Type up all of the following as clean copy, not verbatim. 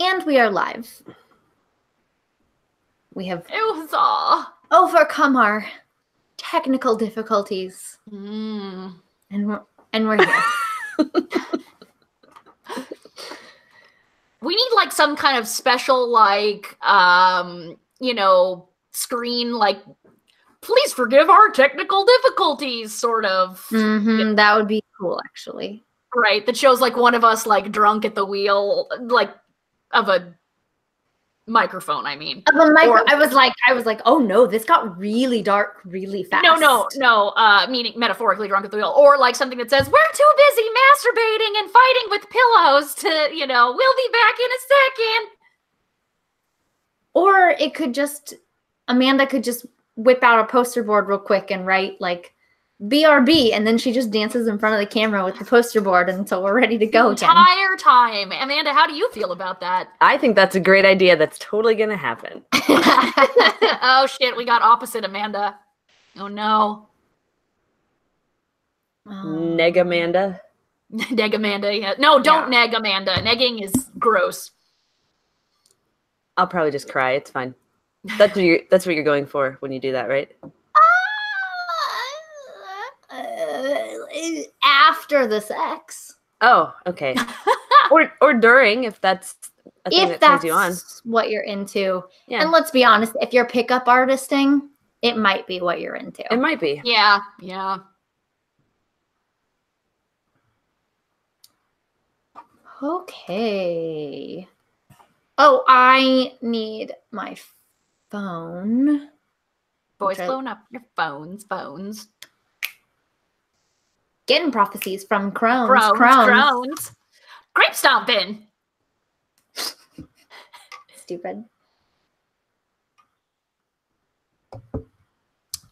And we are live. We have overcome our technical difficulties. And we're here. We need like some kind of special screen like please forgive our technical difficulties sort of. That would be cool actually. Right, that shows like one of us like drunk at the wheel, like of a microphone, I mean. Of a microphone. I was like, oh no, this got really dark really fast. No, meaning metaphorically drunk at the wheel. Or like something that says, we're too busy masturbating and fighting with pillows to, we'll be back in a second. Or it could just, Amanda could just whip out a poster board real quick and write like, BRB, and then she just dances in front of the camera with the poster board until we're ready to go again. Entire time. Amanda, how do you feel about that? I think that's a great idea. That's totally gonna happen. Oh shit, we got opposite Amanda. Oh no. Neg Amanda. Neg Amanda, yeah. No, don't neg Amanda. Negging is gross. I'll probably just cry. It's fine. That's what you're going for when you do that, right? After the sex. Oh, okay. or during, if that's a thing that turns you on. What you're into. Yeah. And let's be honest, if you're pickup artisting, it might be what you're into. It might be. Yeah. Okay. Oh, I need my phone. Boys, phone up your phones. Getting prophecies from Crohn's. Grape stomping. Stupid.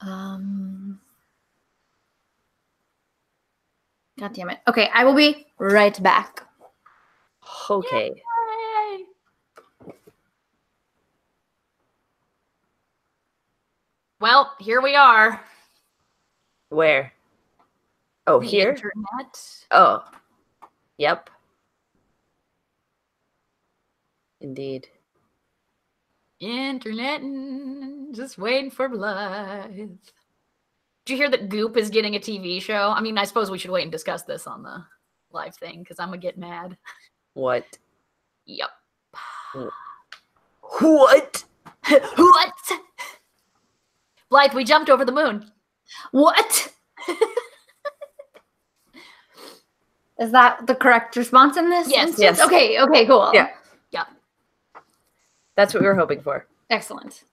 God damn it. Okay, I will be right back. Okay. Yay. Well, here we are. Where? Oh, the here? Internet. Oh. Yep. Indeed. Internet, just waiting for Blythe. Did you hear that Goop is getting a TV show? I mean, I suppose we should wait and discuss this on the live thing, because I'm going to get mad. What? Yep. What? What? Blythe, we jumped over the moon. What? Is that the correct response in this instance? Yes. Okay, cool. Yeah. Yeah. That's what we were hoping for. Excellent.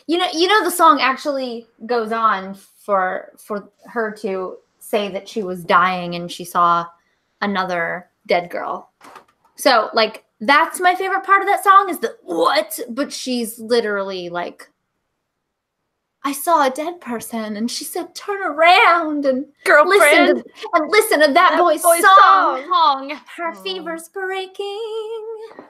You know the song actually goes on for her to say that she was dying and she saw another dead girl. So, like, that's my favorite part of that song is the what? But she's literally like, I saw a dead person, and she said, "Turn around and girlfriend, listen to that boy's song. Her Oh. fever's breaking."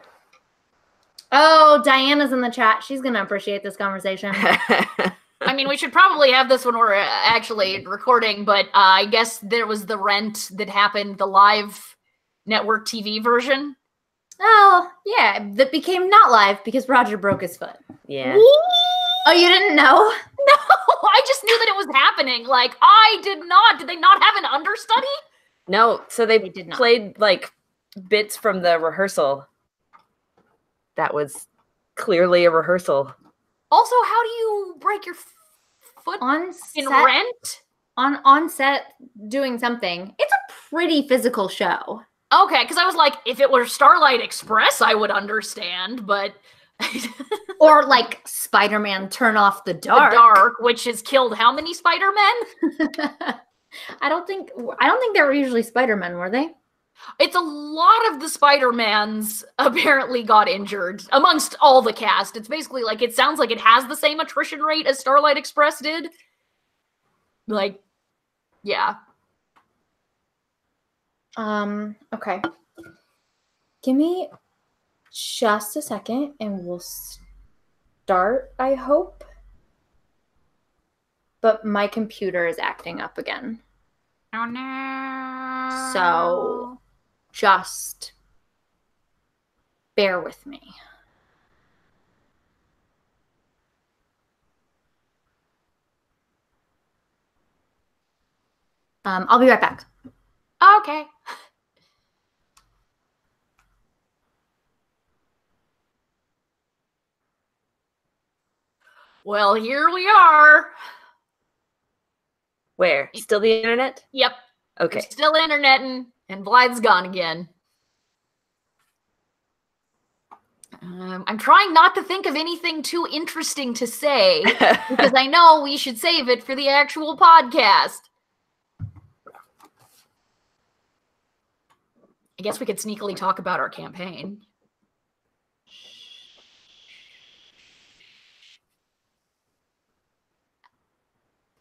Oh, Diana's in the chat. She's gonna appreciate this conversation. I mean, we should probably have this when we're actually recording, but I guess there was the Rent that happened, the live network TV version. Oh, yeah, that became not live because Roger broke his foot. Yeah. Oh, you didn't know? No, I just knew that it was happening. Like, I did not. Did they not have an understudy? No, so they did not. Played, like, bits from the rehearsal. That was clearly a rehearsal. Also, how do you break your foot on in set, Rent? On set doing something. It's a pretty physical show. Okay, because I was like, if it were Starlight Express, I would understand, but... Or like Spider-Man Turn Off the Dark. The Dark, which has killed how many Spider-Men? I don't think they were usually Spider-Men, were they? It's a lot of the Spider-Mans apparently got injured amongst all the cast. It's basically like, it sounds like it has the same attrition rate as Starlight Express did. Like, yeah. Okay. Give me just a second and we'll start, I hope. But my computer is acting up again. Oh no. So just Bear with me. I'll be right back. Okay. Well, here we are. Where? Still the internet? Yep. Okay. We're still interneting, and Blythe's gone again. I'm trying not to think of anything too interesting to say, because I know we should save it for the actual podcast. I guess we could sneakily talk about our campaign.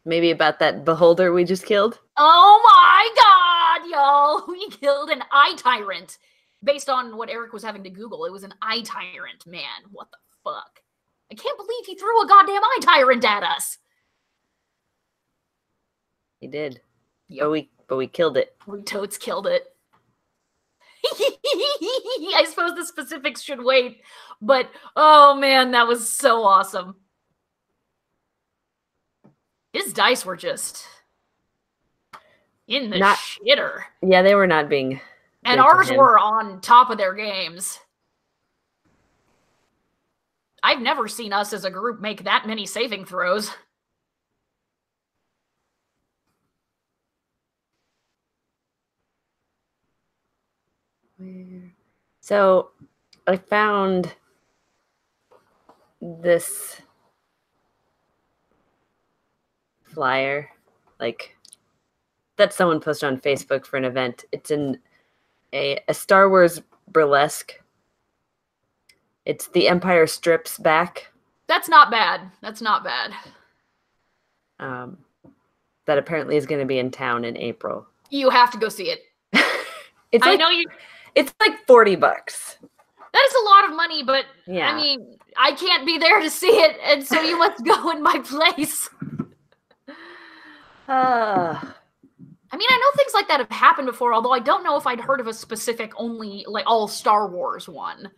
Maybe about that beholder we just killed? Oh my god, y'all! We killed an eye tyrant. Based on what Eric was having to Google, it was an eye tyrant, man. What the fuck? I can't believe he threw a goddamn eye tyrant at us. He did. Yep. But we killed it. We totes killed it. I suppose the specifics should wait, but oh man, that was so awesome. His dice were just in the shitter. Yeah, they were not being. And ours were on top of their games. I've never seen us as a group make that many saving throws. So I found this flyer, like, that someone posted on Facebook for an event. It's in a Star Wars burlesque. It's The Empire Strips Back. That's not bad. That's not bad. That apparently is going to be in town in April. You have to go see it. It's like, I know you. It's like $40. That is a lot of money, but yeah. I mean, I can't be there to see it, and so you must go in my place. I mean, I know things like that have happened before, although I don't know if I'd heard of a specific only, like, all Star Wars one.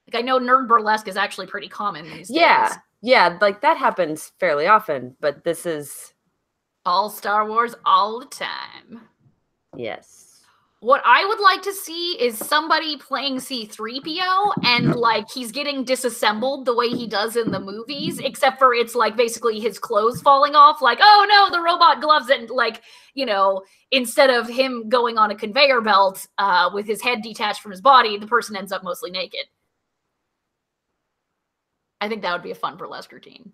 Like, I know nerd burlesque is actually pretty common these days. Yeah, like, that happens fairly often, but this is... all Star Wars all the time. Yes. What I would like to see is somebody playing C-3PO, and, like, he's getting disassembled the way he does in the movies, except for it's, like, basically his clothes falling off. Like, oh, no, the robot gloves, and, like, you know, instead of him going on a conveyor belt with his head detached from his body, the person ends up mostly naked. I think that would be a fun burlesque routine.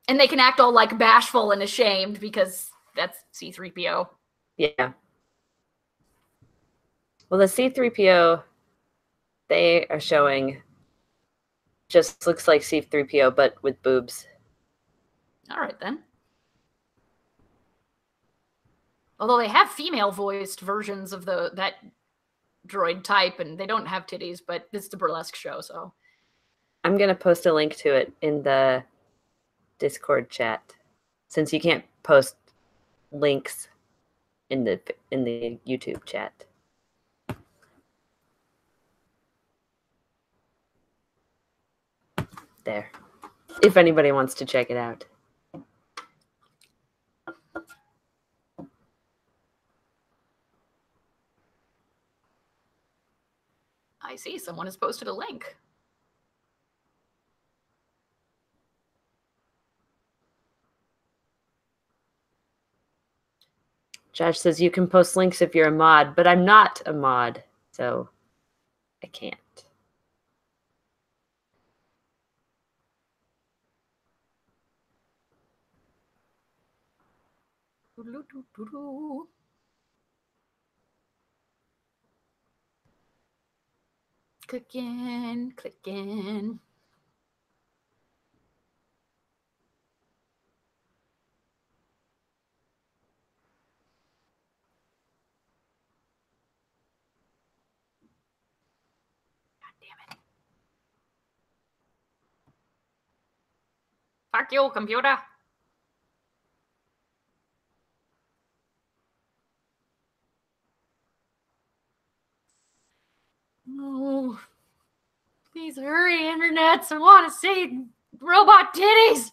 And they can act all, like, bashful and ashamed because that's C-3PO. Yeah. Well, the C-3PO they are showing just looks like C-3PO, but with boobs. All right, then. Although they have female-voiced versions of that droid type, and they don't have titties, but it's the burlesque show, so. I'm going to post a link to it in the Discord chat, since you can't post links in the YouTube chat. There. If anybody wants to check it out. I see. Someone has posted a link. Josh says you can post links if you're a mod, but I'm not a mod, so I can't. Clicking, clicking. God damn it. Fuck you, computer. pants and want to see robot titties.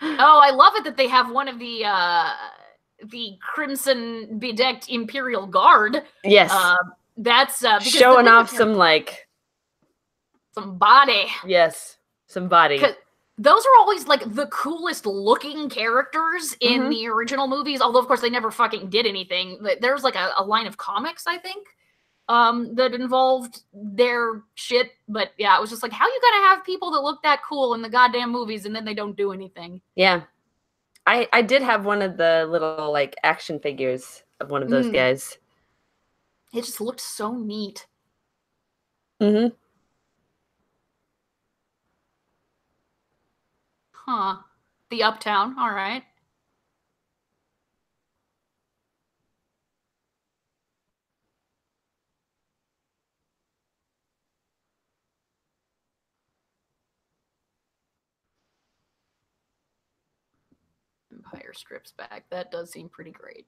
Oh, I love it that they have one of the crimson bedecked Imperial Guard. Yes. That's showing off some body. Yes, some body. Those are always like the coolest looking characters in the original movies, although of course they never fucking did anything. There's like a line of comics, I think, that involved their shit. But yeah, it was just like, how you gonna have people that look that cool in the goddamn movies and then they don't do anything? Yeah. I did have one of the little like action figures of one of those guys. It just looked so neat. Mm-hmm. Huh. The Uptown, all right. Empire strips back. That does seem pretty great.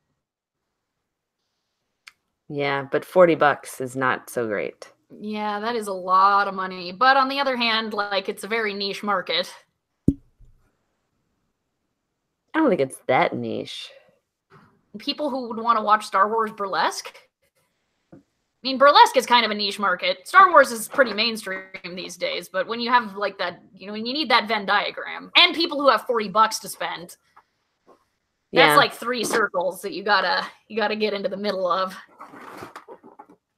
Yeah, but $40 is not so great. Yeah, that is a lot of money. But on the other hand, like, it's a very niche market. I don't think it's that niche. People who would want to watch Star Wars burlesque? I mean, burlesque is kind of a niche market. Star Wars is pretty mainstream these days, but when you have, like, that, you know, you need that Venn diagram. And people who have $40 to spend. That's like 3 circles that you gotta get into the middle of.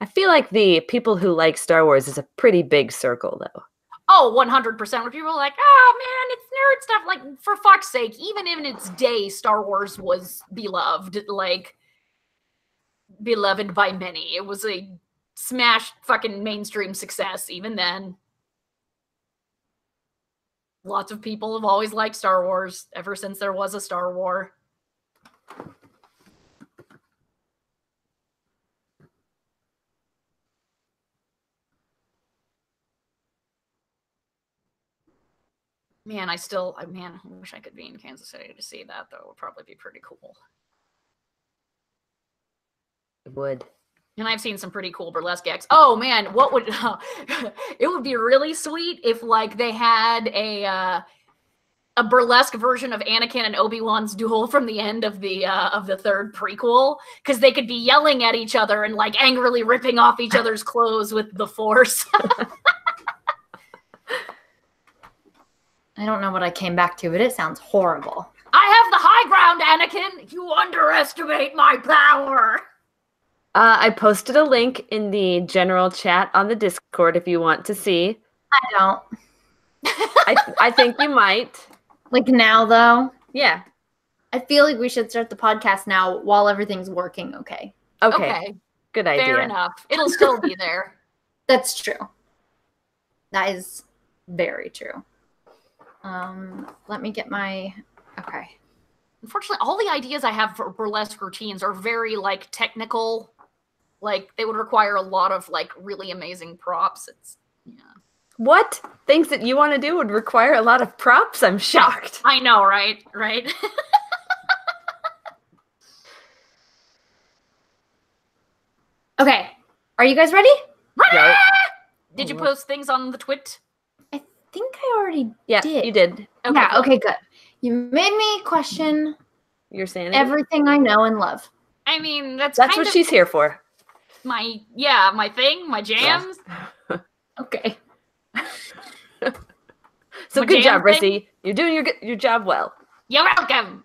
I feel like the people who like Star Wars is a pretty big circle, though. Oh, 100%. When people are like, oh man, it's nerd stuff. Like, for fuck's sake, even in its day, Star Wars was beloved. Like, beloved by many. It was a smash fucking mainstream success even then. Lots of people have always liked Star Wars ever since there was a Star War. Man, I wish I could be in Kansas City to see that, though. It would probably be pretty cool. It would. And I've seen some pretty cool burlesque acts. Oh, man, what would... it would be really sweet if, like, they had a burlesque version of Anakin and Obi-Wan's duel from the end of the 3rd prequel, because they could be yelling at each other and, like, angrily ripping off each other's clothes with the Force. I don't know what I came back to, but it sounds horrible. I have the high ground, Anakin. You underestimate my power. I posted a link in the general chat on the Discord if you want to see. I don't. I think you might. Like now, though? Yeah. I feel like we should start the podcast now while everything's working okay. Okay. Good idea. Fair enough. It'll still be there. That's true. That is very true. Let me get my... Okay. Unfortunately, all the ideas I have for burlesque routines are very, like, technical. Like, they would require a lot of, like, really amazing props. Yeah. What? Things that you want to do would require a lot of props? I'm shocked. I know, right? Right? Okay. Are you guys ready? Right. Did you post things on the twit? I think I already Yeah, did. you did. Okay, yeah, cool. okay, good. You made me question You're saying everything I know and love. I mean, that's what kind of she's here for. my thing, my jams. Yeah. Okay. So My good jam job, Rissy. You're doing your job well. You're welcome.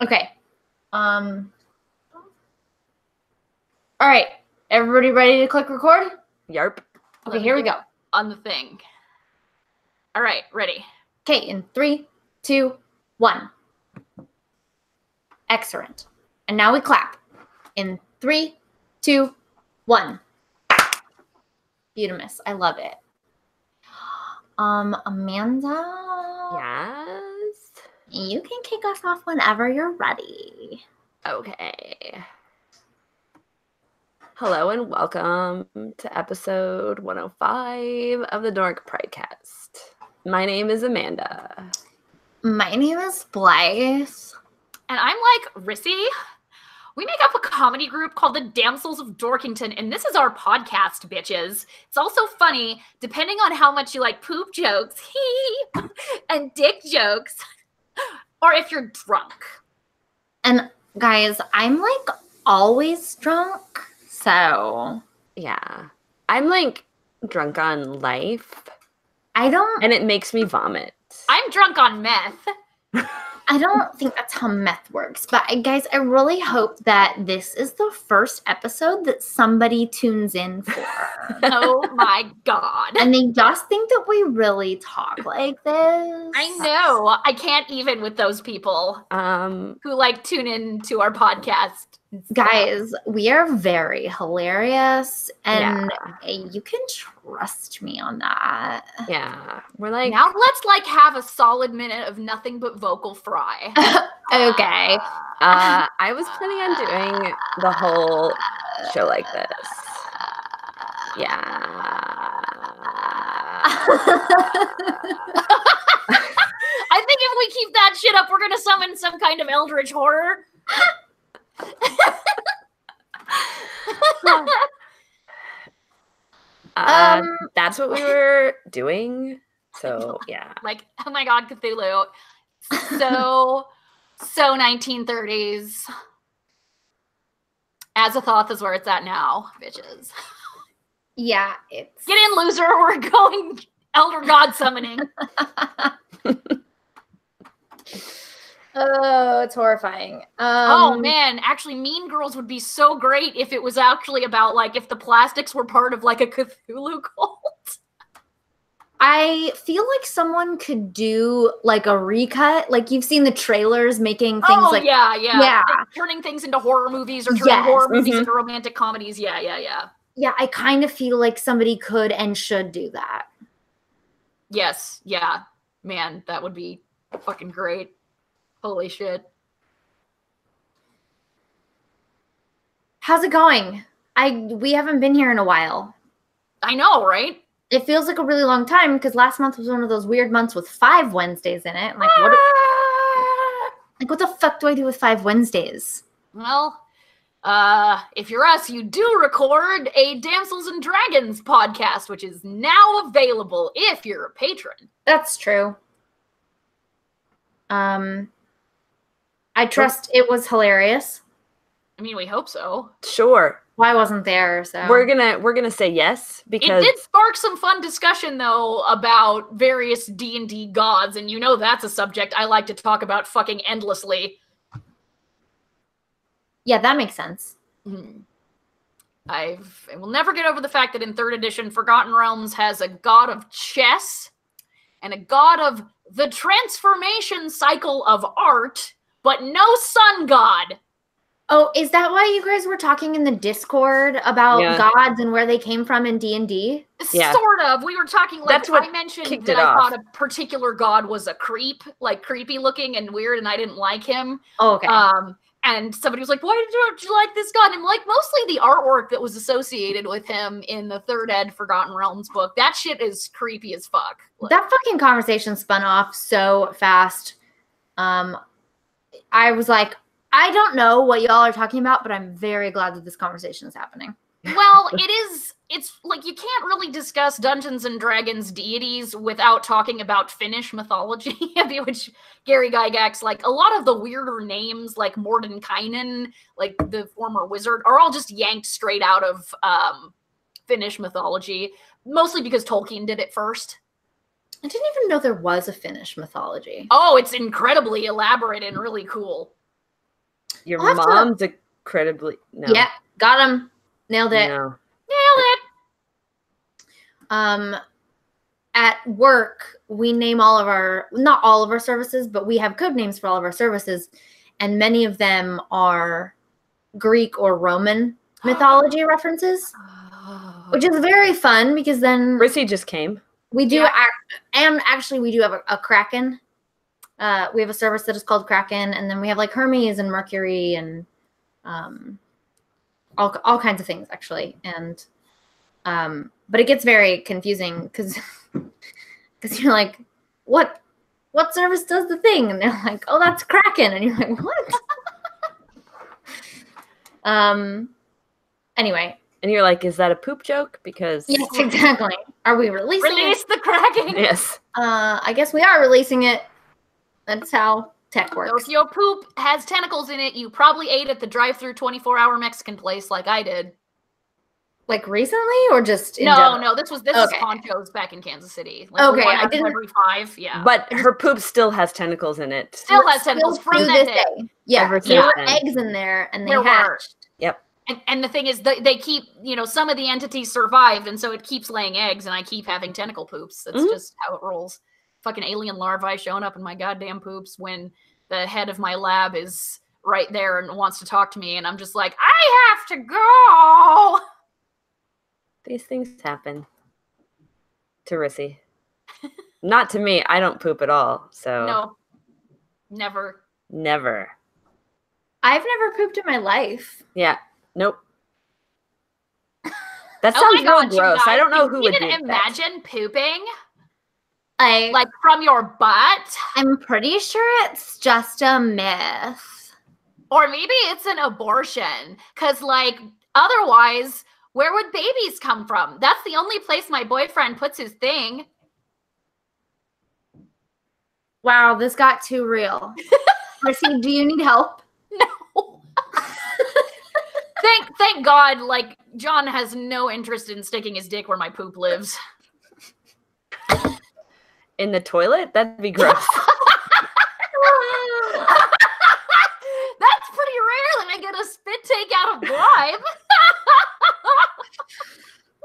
Okay. All right. Everybody ready to click record? Yarp. Okay, here we go. On the thing. All right, ready. Okay, in 3, 2, 1. Excellent. And now we clap. In 3, 2, 1. Beautimous. I love it. Amanda? Yes. You can kick us off whenever you're ready. Okay. Hello and welcome to episode 105 of the Dork Pridecast. My name is Amanda. My name is Blythe. And I'm like, Rissy, We make up a comedy group called the Damsels of Dorkington, and this is our podcast, bitches. It's also funny, depending on how much you like poop jokes, and dick jokes, or if you're drunk. And guys, I'm like always drunk, so Yeah. I'm like drunk on life. and it makes me vomit. I'm drunk on meth. I don't think that's how meth works. But guys, I really hope that this is the first episode that somebody tunes in for. Oh my god. And they just think that we really talk like this. I know. I can't even with those people who like tune in to our podcast. Guys, we are very hilarious, and you can trust me on that. Yeah. We're like, Now let's like have a solid minute of nothing but vocal fry. Okay. I was planning on doing the whole show like this. Yeah. I think if we keep that shit up, we're gonna summon some kind of eldritch horror. That's what we were doing. So yeah. Like, oh my god, Cthulhu. So 1930s. Azathoth is where it's at now, bitches. Yeah, it's Get in, loser. We're going Elder God summoning. Oh, it's horrifying. Oh man, actually Mean Girls would be so great if it was actually about like if the plastics were part of like a Cthulhu cult. I feel like someone could do like a recut. Like you've seen the trailers making things like yeah. Yeah. Like, turning things into horror movies or turning Yes. horror movies into romantic comedies. Yeah. Yeah, I kind of feel like somebody could and should do that. Yes, yeah. Man, that would be fucking great. Holy shit. How's it going? We haven't been here in a while. I know, right? It feels like a really long time because last month was one of those weird months with 5 Wednesdays in it. I'm like, what the fuck do I do with 5 Wednesdays? Well, if you're us, you do record a Damsels and Dragons podcast, which is now available if you're a patron. That's true. I trust it was hilarious. I mean, we hope so. Sure. Well, I wasn't there, so We're gonna say yes because It did spark some fun discussion, though, about various D&D gods, and you know that's a subject I like to talk about fucking endlessly. yeah, that makes sense. I will never get over the fact that in 3rd edition, Forgotten Realms has a god of chess and a god of the transformation cycle of art, but no sun god. Oh, is that why you guys were talking in the Discord about gods and where they came from in D&D? Yeah. Sort of. We were talking, like, That's what I mentioned kicked that it I off. thought a particular god was a creep, like creepy looking and weird, and I didn't like him. Oh, okay. And somebody was like, why did you like this god? And I'm like, mostly the artwork that was associated with him in the 3rd ed Forgotten Realms book. That shit is creepy as fuck. Like, that fucking conversation spun off so fast. I was like, I don't know what y'all are talking about, but I'm very glad that this conversation is happening. well, it's like you can't really discuss Dungeons and Dragons deities without talking about Finnish mythology, which Gary Gygax, like a lot of the weirder names like Mordenkainen, like the former wizard, are all just yanked straight out of Finnish mythology, mostly because Tolkien did it first. I didn't even know there was a Finnish mythology. Oh, it's incredibly elaborate and really cool. Your I'll have mom's incredibly no. Yeah, got him. Nailed it. No. Nailed it! At work, we name not all of our services, but we have code names for all of our services, and many of them are Greek or Roman mythology references, which is very fun because then Rissy just came. we do and actually we do have a Kraken. We have a service that is called Kraken, and then we have like Hermes and Mercury and all kinds of things actually. And but it gets very confusing because you're like, what service does the thing? And they're like, oh, that's Kraken, and you're like, what? Anyway. And you're like, is that a poop joke? Because yes, exactly. Are we releasing Release it? the Kraken. Yes. I guess we are releasing it. That's how tech So works. if your poop has tentacles in it, you probably ate at the drive-through 24-hour Mexican place like I did. Like recently or just in No, general? no, this is Poncho's back in Kansas City. Like Okay, one I out of didn't- every 5, yeah. But her poop still has tentacles in it. Still has tentacles Still from to that this day. Yeah, Ever there were since then. eggs in there and they There were. hatched. Yep. And the thing is, they keep, some of the entities survived, and so it keeps laying eggs, and I keep having tentacle poops. That's just how it rolls. Fucking alien larvae showing up in my goddamn poops when the head of my lab is right there and wants to talk to me, and I'm just like, I have to go! These things happen to Rissy. Not to me. I don't poop at all. So No. Never. Never. I've never pooped in my life. Yeah. Nope. That Oh sounds my real God, you gross. guys, I don't know can who you would do even that. imagine pooping? Like From your butt? I'm pretty sure it's just a myth. Or maybe it's an abortion. Because, otherwise, where would babies come from? That's the only place my boyfriend puts his thing. Wow, this got too real. Rissy, do you need help? No. Thank God, John has no interest in sticking his dick where my poop lives. In the toilet? That'd be gross. That's pretty rare that I get a spit take out of Blythe.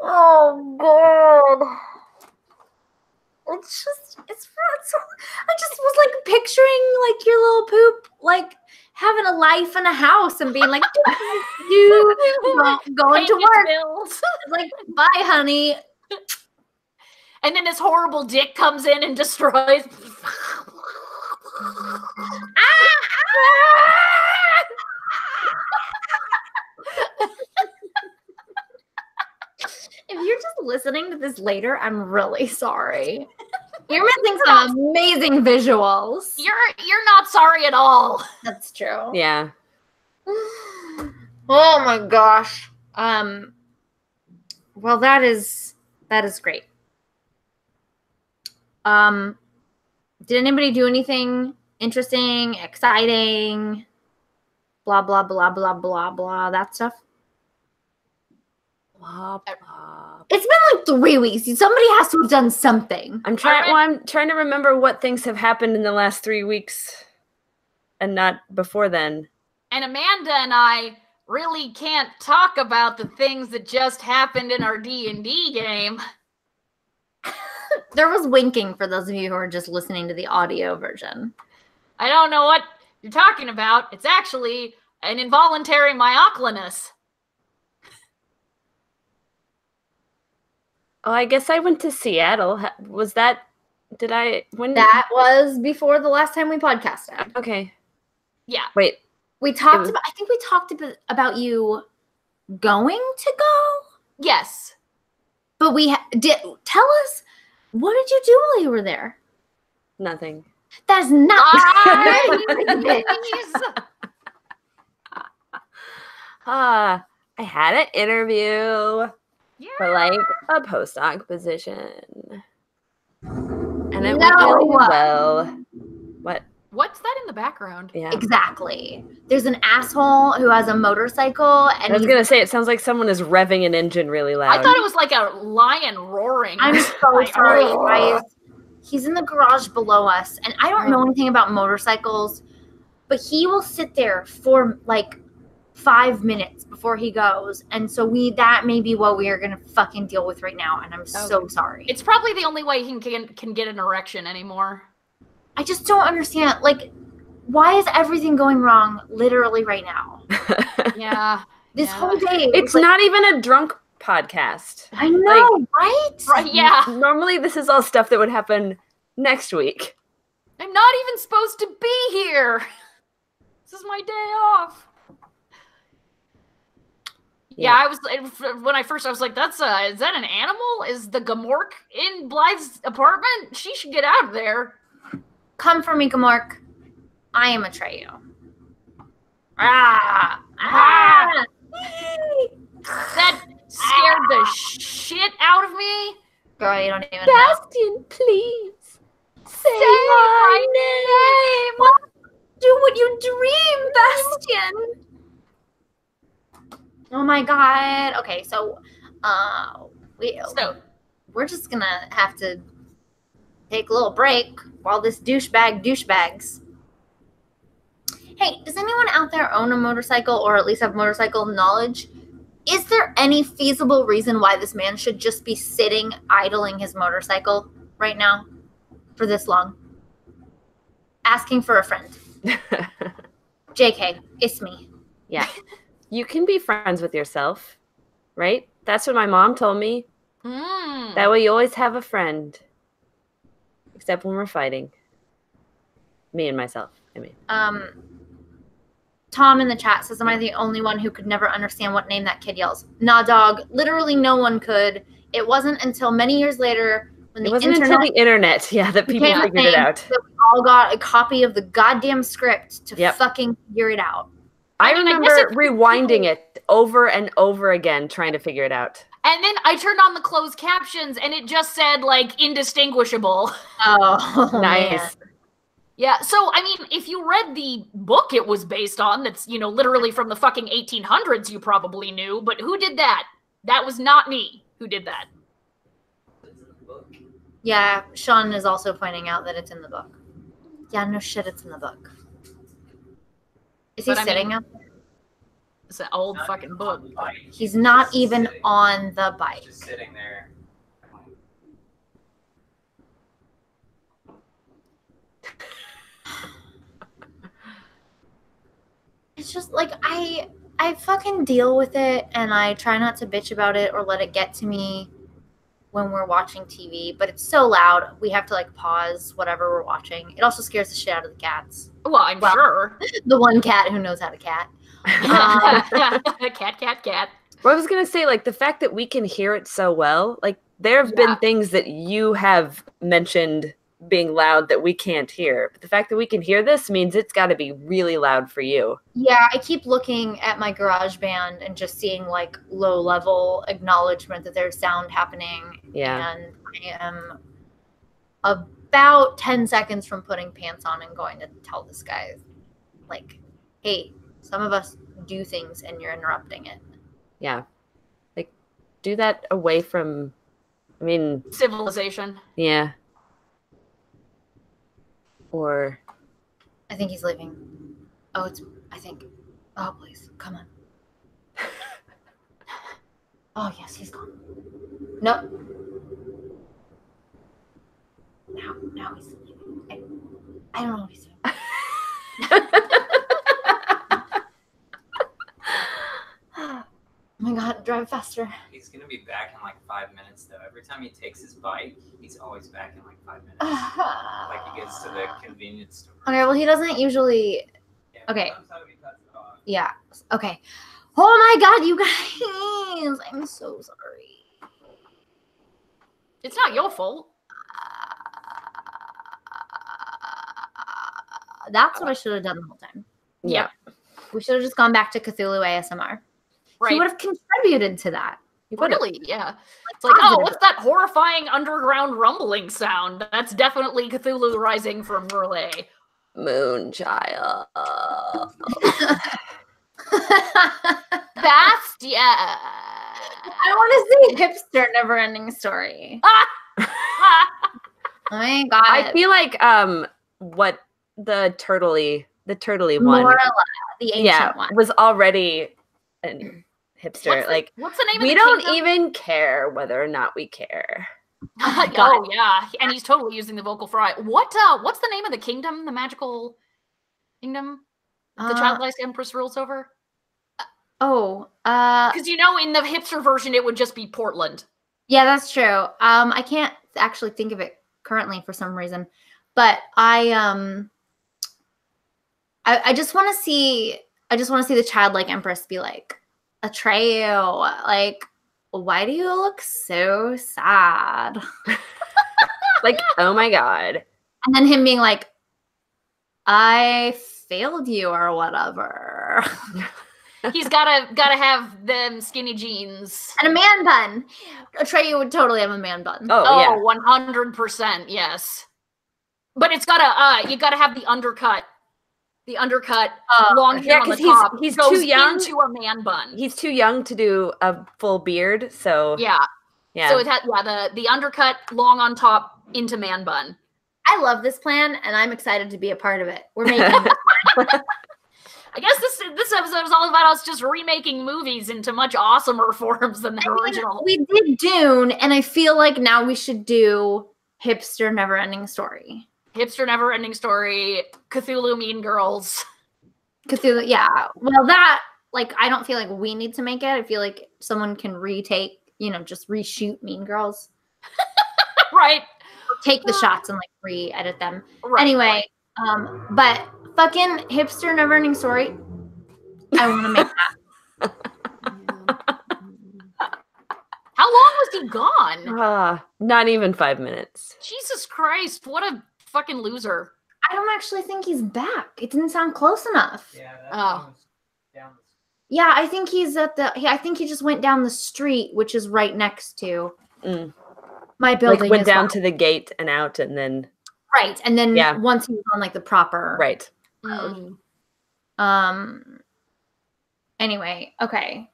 Oh god. I just was picturing your little poop having a life in a house and being like going to work. Bills. Bye honey. And then this horrible dick comes in and destroys. If you're just listening to this later, I'm really sorry. You're missing some amazing visuals. You're not sorry at all. That's true. Yeah. Oh my gosh. Well, that is great. Did anybody do anything interesting, exciting, blah blah blah blah blah blah, that stuff? Blah, blah. It's been 3 weeks. Somebody has to have done something. I'm trying to remember what things have happened in the last 3 weeks and not before then. And Amanda and I really can't talk about the things that just happened in our D&D game. There was winking for those of you who are just listening to the audio version. I don't know what you're talking about. It's actually an involuntary myoclonus. Oh, I guess I went to Seattle. Was that? Did I? When? That was before the last time we podcasted. Okay. Yeah. Wait. We talked about. I think we talked about you going to go. Yes. But we did. Tell us, what did you do while you were there? Nothing. That's not. I had an interview for a postdoc position, and it went really well. What? What's that in the background? Yeah. Exactly. There's an asshole who has a motorcycle, and I was gonna say it sounds like someone is revving an engine really loud. I thought it was like a lion roaring. I'm so sorry, guys. He's in the garage below us, and I don't know anything about motorcycles, but he will sit there for 5 minutes before he goes, and so that may be what we are gonna fucking deal with right now, and I'm so sorry. It's probably the only way he can get an erection anymore. I just don't understand. Why is everything going wrong literally right now? Yeah. This whole day. It's not even a drunk podcast. I know, right? Right, yeah. Normally this is all stuff that would happen next week. I'm not even supposed to be here. This is my day off. Yeah, when I was like, is that an animal? Is the Gamork in Blythe's apartment? She should get out of there. Come for me, Gamork. I am Atreyu. Ah! That scared the shit out of me. Girl, you don't even Bastian, please. Say my name. do what you dream, Bastian. Oh my god. Okay, so we're just gonna have to take a little break while this douchebags. Hey, does anyone out there own a motorcycle or at least have motorcycle knowledge? Is there any feasible reason why this man should just be sitting idling his motorcycle right now for this long? Asking for a friend. JK, it's me. Yeah. You can be friends with yourself, right? That's what my mom told me. That way you always have a friend. Except when we're fighting. Me and myself, I mean. Tom in the chat says, am I the only one who could never understand what name that kid yells? Nah, dog. Literally no one could. It wasn't until many years later when the internet, yeah, that people figured it out. That we all got a copy of the goddamn script to fucking figure it out. I remember rewinding it over and over again, trying to figure it out. And then I turned on the closed captions and it just said, like, indistinguishable. Oh, nice. Man. Yeah, so, I mean, if you read the book it was based on, that's, you know, literally from the fucking 1800s, you probably knew, but who did that? That was not me who did that. Yeah, Sean is also pointing out that it's in the book. Yeah, no shit, it's in the book. Is he sitting out there? It's an old fucking book. He's not even on the bike. Just sitting there. It's just like I fucking deal with it and I try not to bitch about it or let it get to me when we're watching TV, but it's so loud we have to like pause whatever we're watching. It also scares the shit out of the cats. Well, I'm sure. The one cat who knows how to cat. Cat. Well, I was gonna say, like, the fact that we can hear it so well, like, there have been things that you have mentioned being loud that we can't hear. But the fact that we can hear this means it's got to be really loud for you. Yeah, I keep looking at my GarageBand and just seeing like low level acknowledgement that there's sound happening. Yeah. And I am about 10 seconds from putting pants on and going to tell this guy, like, hey, some of us do things and you're interrupting it. Yeah. Like, do that away from, I mean, civilization. Yeah. Or I think he's leaving. Oh, oh, please, come on. Oh, yes, he's gone. Nope. Now he's leaving. I don't know what he's doing. Oh my god, drive faster. He's gonna be back in like 5 minutes though. Every time he takes his bike, he's always back in like 5 minutes. Like he gets to the convenience store. Okay, well he doesn't usually. Yeah, Okay. sometimes he cuts it off. Yeah. Okay. Oh my god, you guys! I'm so sorry. It's not your fault. That's what I should have done the whole time. yeah. We should have just gone back to Cthulhu ASMR. Right. He would have contributed to that. Really, yeah. It's like, oh, what's that horrifying underground rumbling sound? That's definitely Cthulhu rising from Merle. Moonchild. Bastia. I want to see hipster never-ending story. Oh my god. I feel like what the turtley one, Morla, the ancient one, was already a hipster. What's the name of the we don't kingdom? even care whether or not we care. Oh my god. Oh yeah, and he's totally using the vocal fry. What's the name of the kingdom? The magical kingdom? The childlike empress rules over? Because you know, in the hipster version, it would just be Portland. Yeah, that's true. I can't actually think of it currently for some reason, but I just want to see. I just want to see the childlike empress be like, Atreyu, like, why do you look so sad? Like, oh my god. And then him being like, I failed you or whatever. He's gotta have them skinny jeans. And a man bun. Atreyu would totally have a man bun. Oh, yeah. 100%, yes. But it's gotta you gotta have the undercut. The undercut, long hair on the top. He's goes too young into a man bun. He's too young to do a full beard, so Yeah. Yeah. So it had the undercut, long on top, into man bun. I love this plan, and I'm excited to be a part of it. We're making I guess this episode is all about us just remaking movies into much awesomer forms than the original. We did Dune, and I feel like now we should do Hipster Neverending Story. Hipster Neverending Story, Cthulhu Mean Girls. Cthulhu, yeah. Well, that, like, I don't feel like we need to make it. I feel like someone can retake, just reshoot Mean Girls. Right. Take the shots and, like, re-edit them. Right. Anyway, but fucking Hipster Neverending Story, I want to make that. How long was he gone? Not even 5 minutes. Jesus Christ, what a fucking loser. I don't actually think he's back. It didn't sound close enough. Yeah, Oh. down Yeah, I think he's I think he just went down the street, which is right next to my building. Like went as down well. to the gate and out, and then Right, and then Yeah. once he was on like the proper right. Mm. Anyway, okay.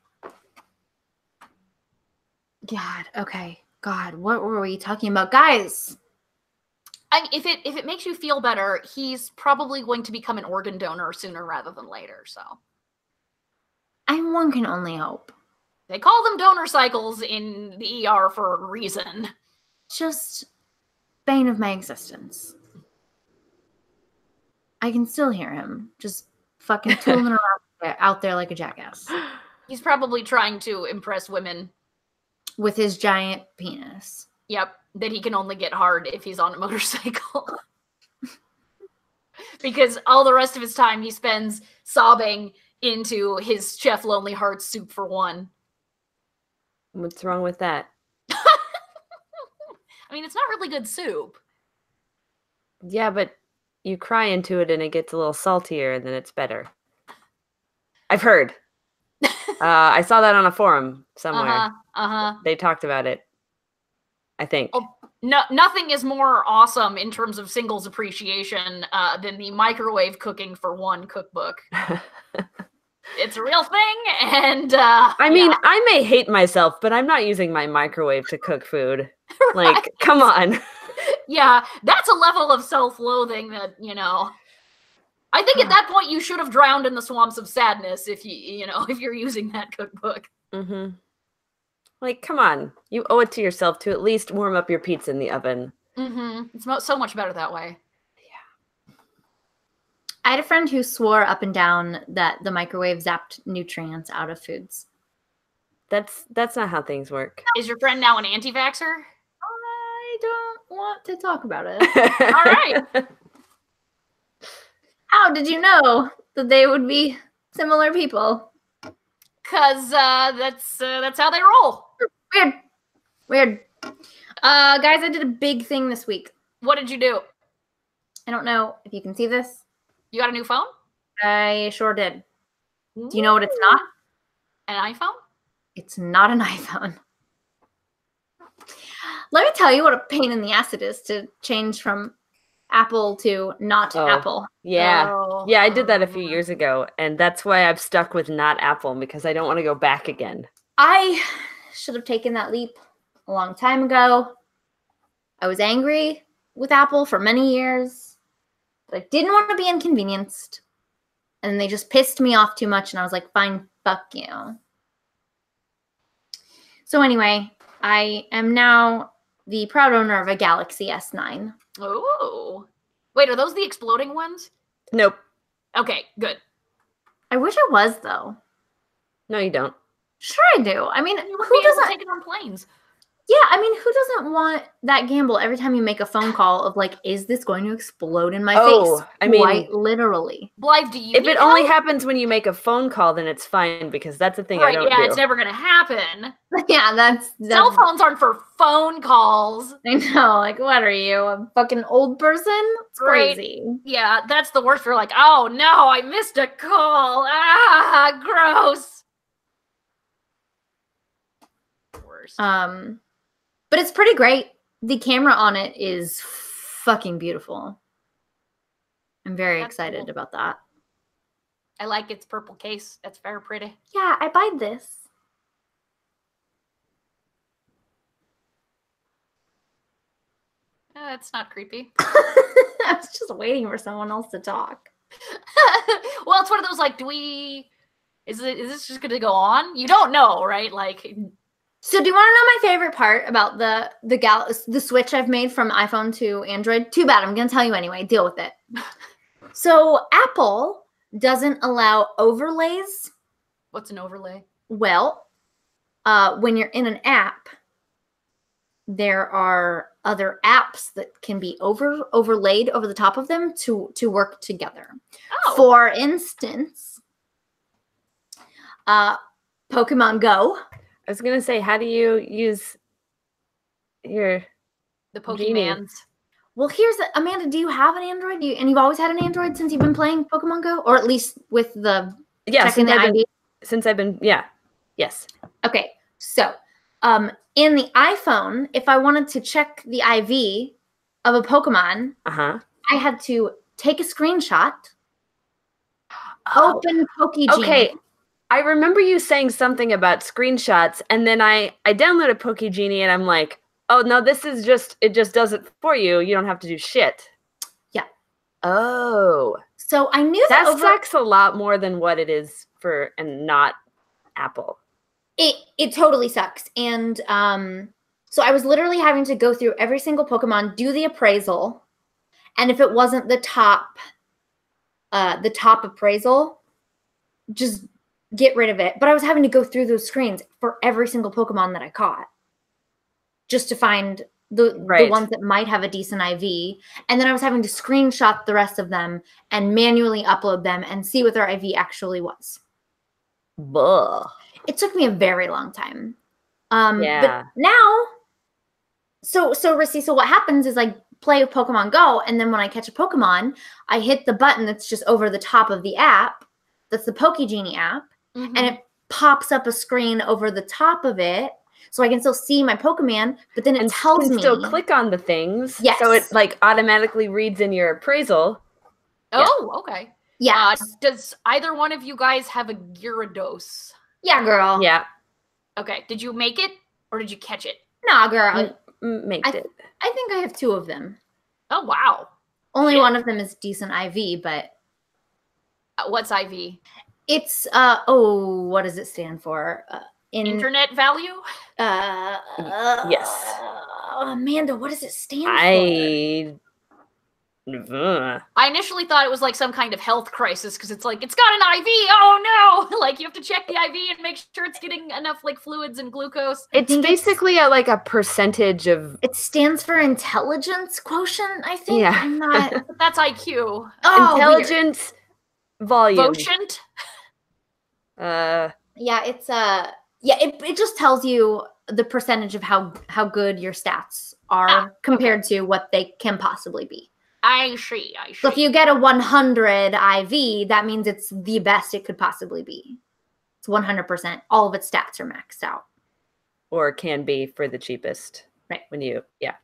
God, what were we talking about, guys? If it makes you feel better, he's probably going to become an organ donor sooner rather than later. So One can only hope. they call them donor cycles in the ER for a reason. Just bane of my existence. I can still hear him just fucking tooling around out there like a jackass He's probably trying to impress women. with his giant penis. Yep, that he can only get hard if he's on a motorcycle. Because all the rest of his time he spends sobbing into his Chef Lonely Hearts Soup for One. What's wrong with that? I mean, it's not really good soup. Yeah, but you cry into it and it gets a little saltier and then it's better. I've heard. I saw that on a forum somewhere. They talked about it. I think. Oh, no, nothing is more awesome in terms of singles appreciation than the microwave cooking for one cookbook. It's a real thing, and I mean, I may hate myself, but I'm not using my microwave to cook food. Right. Like, come on. Yeah, that's a level of self-loathing that, I think at that point you should have drowned in the swamps of sadness if if you're using that cookbook. Mm-hmm. Like, come on. You owe it to yourself to at least warm up your pizza in the oven. Mm-hmm. It's so much better that way. I had a friend who swore up and down that the microwave zapped nutrients out of foods. That's not how things work. Is your friend now an anti-vaxxer? I don't want to talk about it. All right. How did you know that they would be similar people? Because that's how they roll. Weird. Guys, I did a big thing this week. What did you do? I don't know if you can see this. You got a new phone? I sure did. Do you know what it's not? An iPhone? It's not an iPhone. Let me tell you what a pain in the ass it is to change from Apple to not Apple. Yeah. Oh. Yeah, I did that a few years ago, and that's why I've stuck with not Apple, because I don't want to go back again. I should have taken that leap a long time ago. I was angry with Apple for many years, but I didn't want to be inconvenienced. And they just pissed me off too much, and I was like, fine, fuck you. So anyway, I am now the proud owner of a Galaxy S9. Oh. Wait, are those the exploding ones? Nope. Okay, good. I wish I was, though. No, you don't. Sure I do. I mean, You who wouldn't be able to doesn't? take it on planes. Yeah, I mean, who doesn't want that gamble every time you make a phone call of like, is this going to explode in my face? I mean, quite literally. Blythe, do you if need it only help? happens when you make a phone call, then it's fine because that's the thing I Right, don't yeah, do. it's never gonna happen. Yeah, that's Cell phones aren't for phone calls. I know. Like, what are you, a fucking old person? It's Right. crazy. Yeah, that's the worst. You're like, oh no, I missed a call. Ah, gross. Worst. But it's pretty great. The camera on it is fucking beautiful. I'm very That's excited cool. about that. I like its purple case. That's very pretty. Yeah, I buy this. It's not creepy. I was just waiting for someone else to talk. Well, it's one of those like, is this just gonna go on? You don't know, right? Like, So do you want to know my favorite part about the switch I've made from iPhone to Android? Too bad. I'm going to tell you anyway. Deal with it. So Apple doesn't allow overlays. what's an overlay? Well, when you're in an app, there are other apps that can be overlaid over the top of them to work together. Oh, For instance, Pokemon Go. I was gonna say, how do you use your the Genie. Pokemans. Well, here's Amanda. Do you have an Android? And you've always had an Android since you've been playing Pokemon Go, or at least with the checking the ID. Since I've been yes. Okay, so in the iPhone, if I wanted to check the IV of a Pokemon, I had to take a screenshot, open Pokegenie. Okay. I remember you saying something about screenshots, and then I downloaded Pokegenie, and I'm like, oh no, it just does it for you. You don't have to do shit. Yeah. Oh. So I knew that sucks a lot more than what it is for and not Apple. It totally sucks. And so I was literally having to go through every single Pokemon, do the appraisal, and if it wasn't the top appraisal, just get rid of it. But I was having to go through those screens for every single Pokemon that I caught just to find the ones that might have a decent IV. And then I was having to screenshot the rest of them and manually upload them and see what their IV actually was. Buh. It took me a very long time. Yeah. But now, so Rissy, so what happens is I play Pokemon Go, and then when I catch a Pokemon, I hit the button that's just over the top of the app. That's the Pokegenie app. Mhm. And it pops up a screen over the top of it, so I can still see my Pokemon, but then it tells me. Still click on the things. Yes. So it like automatically reads in your appraisal. Oh, okay. Yeah. Does either one of you guys have a Gyarados? Yeah, girl. Yeah. Okay. Did you make it or did you catch it? Nah, girl. Make it. I think I have 2 of them. Oh, wow. Only Shit. one of them is decent IV, but What's IV? it's what does it stand for? Internet value? Yes. Amanda, what does it stand for? I initially thought it was like some kind of health crisis because it's like, it's got an IV. Oh no! Like you have to check the IV and make sure it's getting enough like fluids and glucose. It's basically like a percentage of. It stands for intelligence quotient, I think. Yeah. I'm not. That's IQ. Oh, Intelligence volume. Quotient? Yeah, it's it just tells you the percentage of how good your stats are compared to what they can possibly be. I see. So if you get a 100 IV, that means it's the best it could possibly be. It's 100%. All of its stats are maxed out. Or can be for the cheapest. Right. When you, yeah.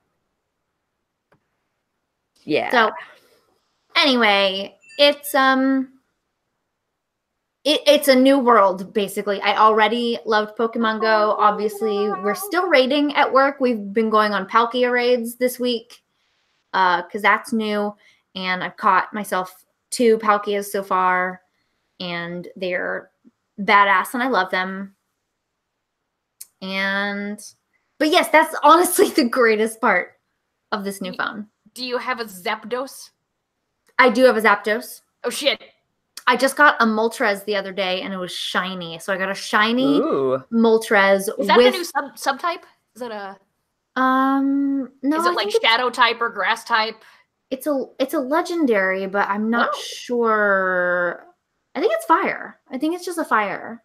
Yeah. So anyway, it's it's a new world, basically. I already loved Pokemon Go. Obviously, we're still raiding at work. We've been going on Palkia raids this week because that's new. And I've caught myself 2 Palkias so far. And they're badass and I love them. But yes, that's honestly the greatest part of this new phone. Do you have a Zapdos? I do have a Zapdos. Oh shit. I just got a Moltres the other day and it was shiny. So I got a shiny Ooh. Moltres Is that with the new subtype? Is that a No, Is it I like think shadow type or grass type? it's a legendary, but I'm not sure. I think it's fire. I think it's just a fire.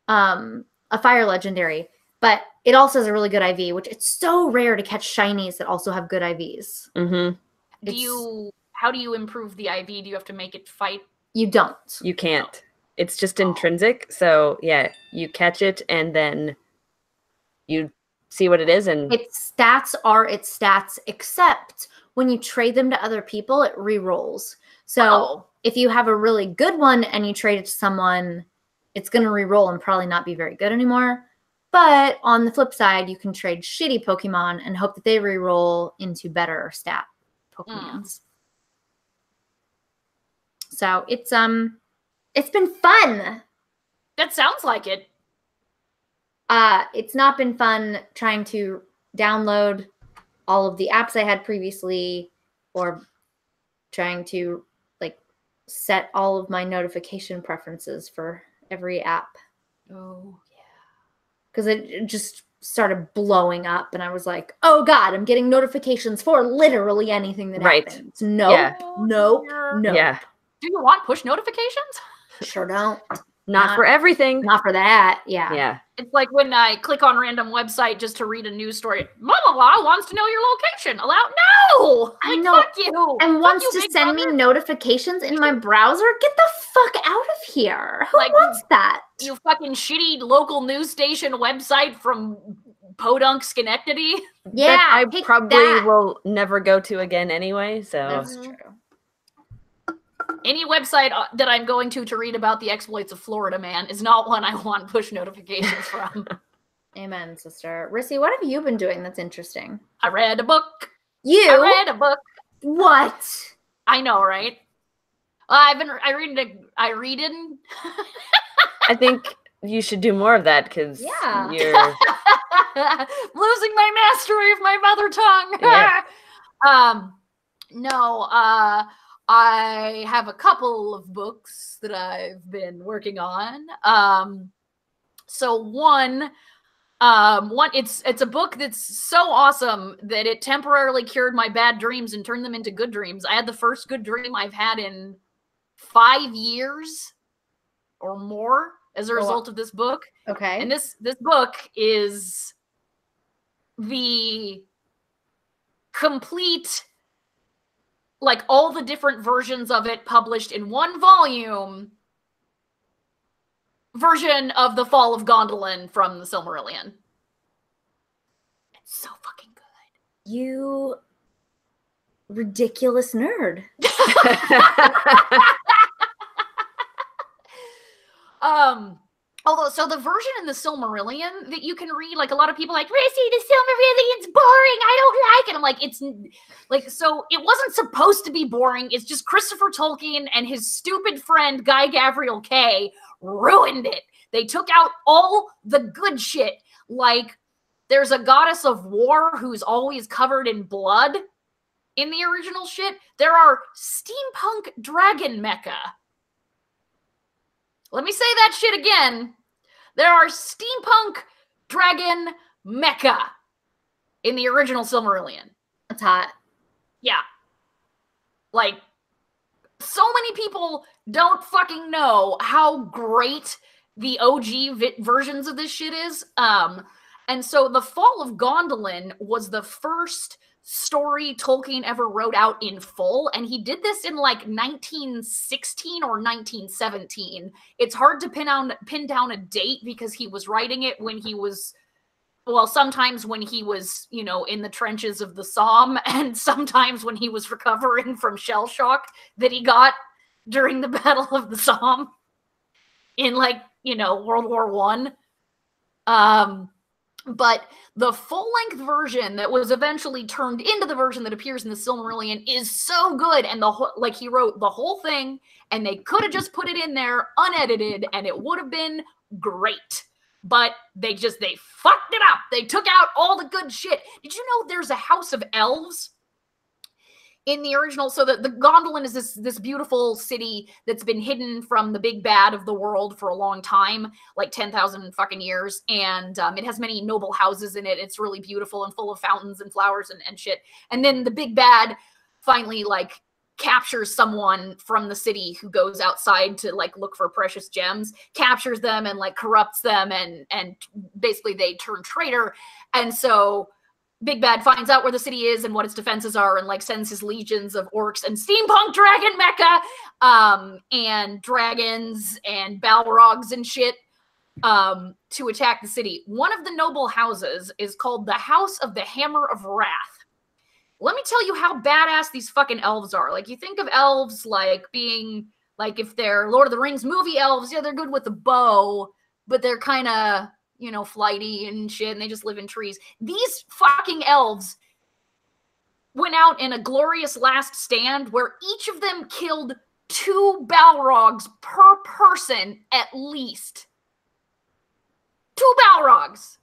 A fire legendary. But it also has a really good IV, which it's so rare to catch shinies that also have good IVs. Mm-hmm. How do you improve the IV? Do you have to make it fight? You don't. You can't. It's just intrinsic. So yeah, you catch it and then you see what it is, and Its stats are its stats, except when you trade them to other people, it re-rolls. So if you have a really good one and you trade it to someone, it's going to re-roll and probably not be very good anymore. But on the flip side, you can trade shitty Pokemon and hope that they re-roll into better stat Pokemons. So it's been fun. That sounds like it. It's not been fun trying to download all of the apps I had previously, or trying to like set all of my notification preferences for every app. Oh, yeah. Because it just started blowing up, and I was like, "Oh God, I'm getting notifications for literally anything that happens." No, no. Yeah. Do you want push notifications? Sure don't. Not for everything. Not for that. Yeah. Yeah. It's like when I click on random website just to read a news story. Blah blah blah wants to know your location. Allow? No. I Like, know. Fuck you. And Fuck wants you, to Big send Brother. me notifications in my browser. Get the fuck out of here. Who Like, wants that? You fucking shitty local news station website from Podunk, Schenectady. Yeah, That I take probably that. will never go to again anyway. So That's true. Any website that I'm going to read about the exploits of Florida Man is not one I want push notifications from. Amen, sister. Rissy, what have you been doing that's interesting? I read a book. You? I read a book. What? I know, right? I reading. I think you should do more of that because Yeah. you're Losing my mastery of my mother tongue. Yeah. No, I have a couple of books that I've been working on. So one, it's a book that's so awesome that it temporarily cured my bad dreams and turned them into good dreams. I had the first good dream I've had in 5 years or more as a result of this book. Okay. And this book is the complete, like, all the different versions of it published in one volume version of The Fall of Gondolin from the Silmarillion. It's so fucking good. You ridiculous nerd. Although, so the version in the Silmarillion that you can read, like, a lot of people are like, Rissy, the Silmarillion's boring, I don't like it. I'm like, it's like, so it wasn't supposed to be boring. It's just Christopher Tolkien and his stupid friend Guy Gavriel Kay ruined it. They took out all the good shit. Like, there's a goddess of war who's always covered in blood in the original shit. There are steampunk dragon mecha. Let me say that shit again. There are steampunk dragon mecha in the original Silmarillion. That's hot. Yeah. Like, so many people don't fucking know how great the OG versions of this shit is. And so The Fall of Gondolin was the first story Tolkien ever wrote out in full, and he did this in like 1916 or 1917. It's hard to pin down a date because he was writing it when he was, well, sometimes when he was, you know, in the trenches of the Somme, and sometimes when he was recovering from shell shock that he got during the Battle of the Somme in, like, you know, World War I. But the full-length version that was eventually turned into the version that appears in the Silmarillion is so good. And like, he wrote the whole thing, and they could have just put it in there unedited, and it would have been great. But they fucked it up. They took out all the good shit. Did you know there's a house of elves in the original, so the Gondolin is this beautiful city that's been hidden from the big bad of the world for a long time, like 10,000 fucking years, and it has many noble houses in it. It's really beautiful and full of fountains and flowers and shit. And then the big bad finally like captures someone from the city who goes outside to like look for precious gems, captures them and like corrupts them, and basically they turn traitor. And so Big Bad finds out where the city is and what its defenses are, and like sends his legions of orcs and steampunk dragon mecha, and dragons and balrogs and shit, to attack the city. One of the noble houses is called the House of the Hammer of Wrath. Let me tell you how badass these fucking elves are. Like, you think of elves like being like, if they're Lord of the Rings movie elves, yeah, they're good with the bow, but they're kind of, you know, flighty and shit, and they just live in trees. These fucking elves went out in a glorious last stand where each of them killed 2 balrogs per person at least. 2 balrogs.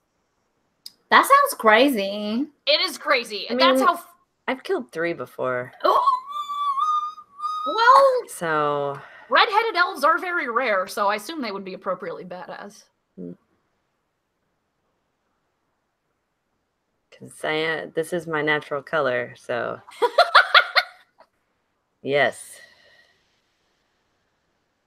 That sounds crazy. It is crazy. I mean, that's how... I've killed 3 before. Oh! Well... So... Red-headed elves are very rare, so I assume they would be appropriately badass. This is my natural color, so yes.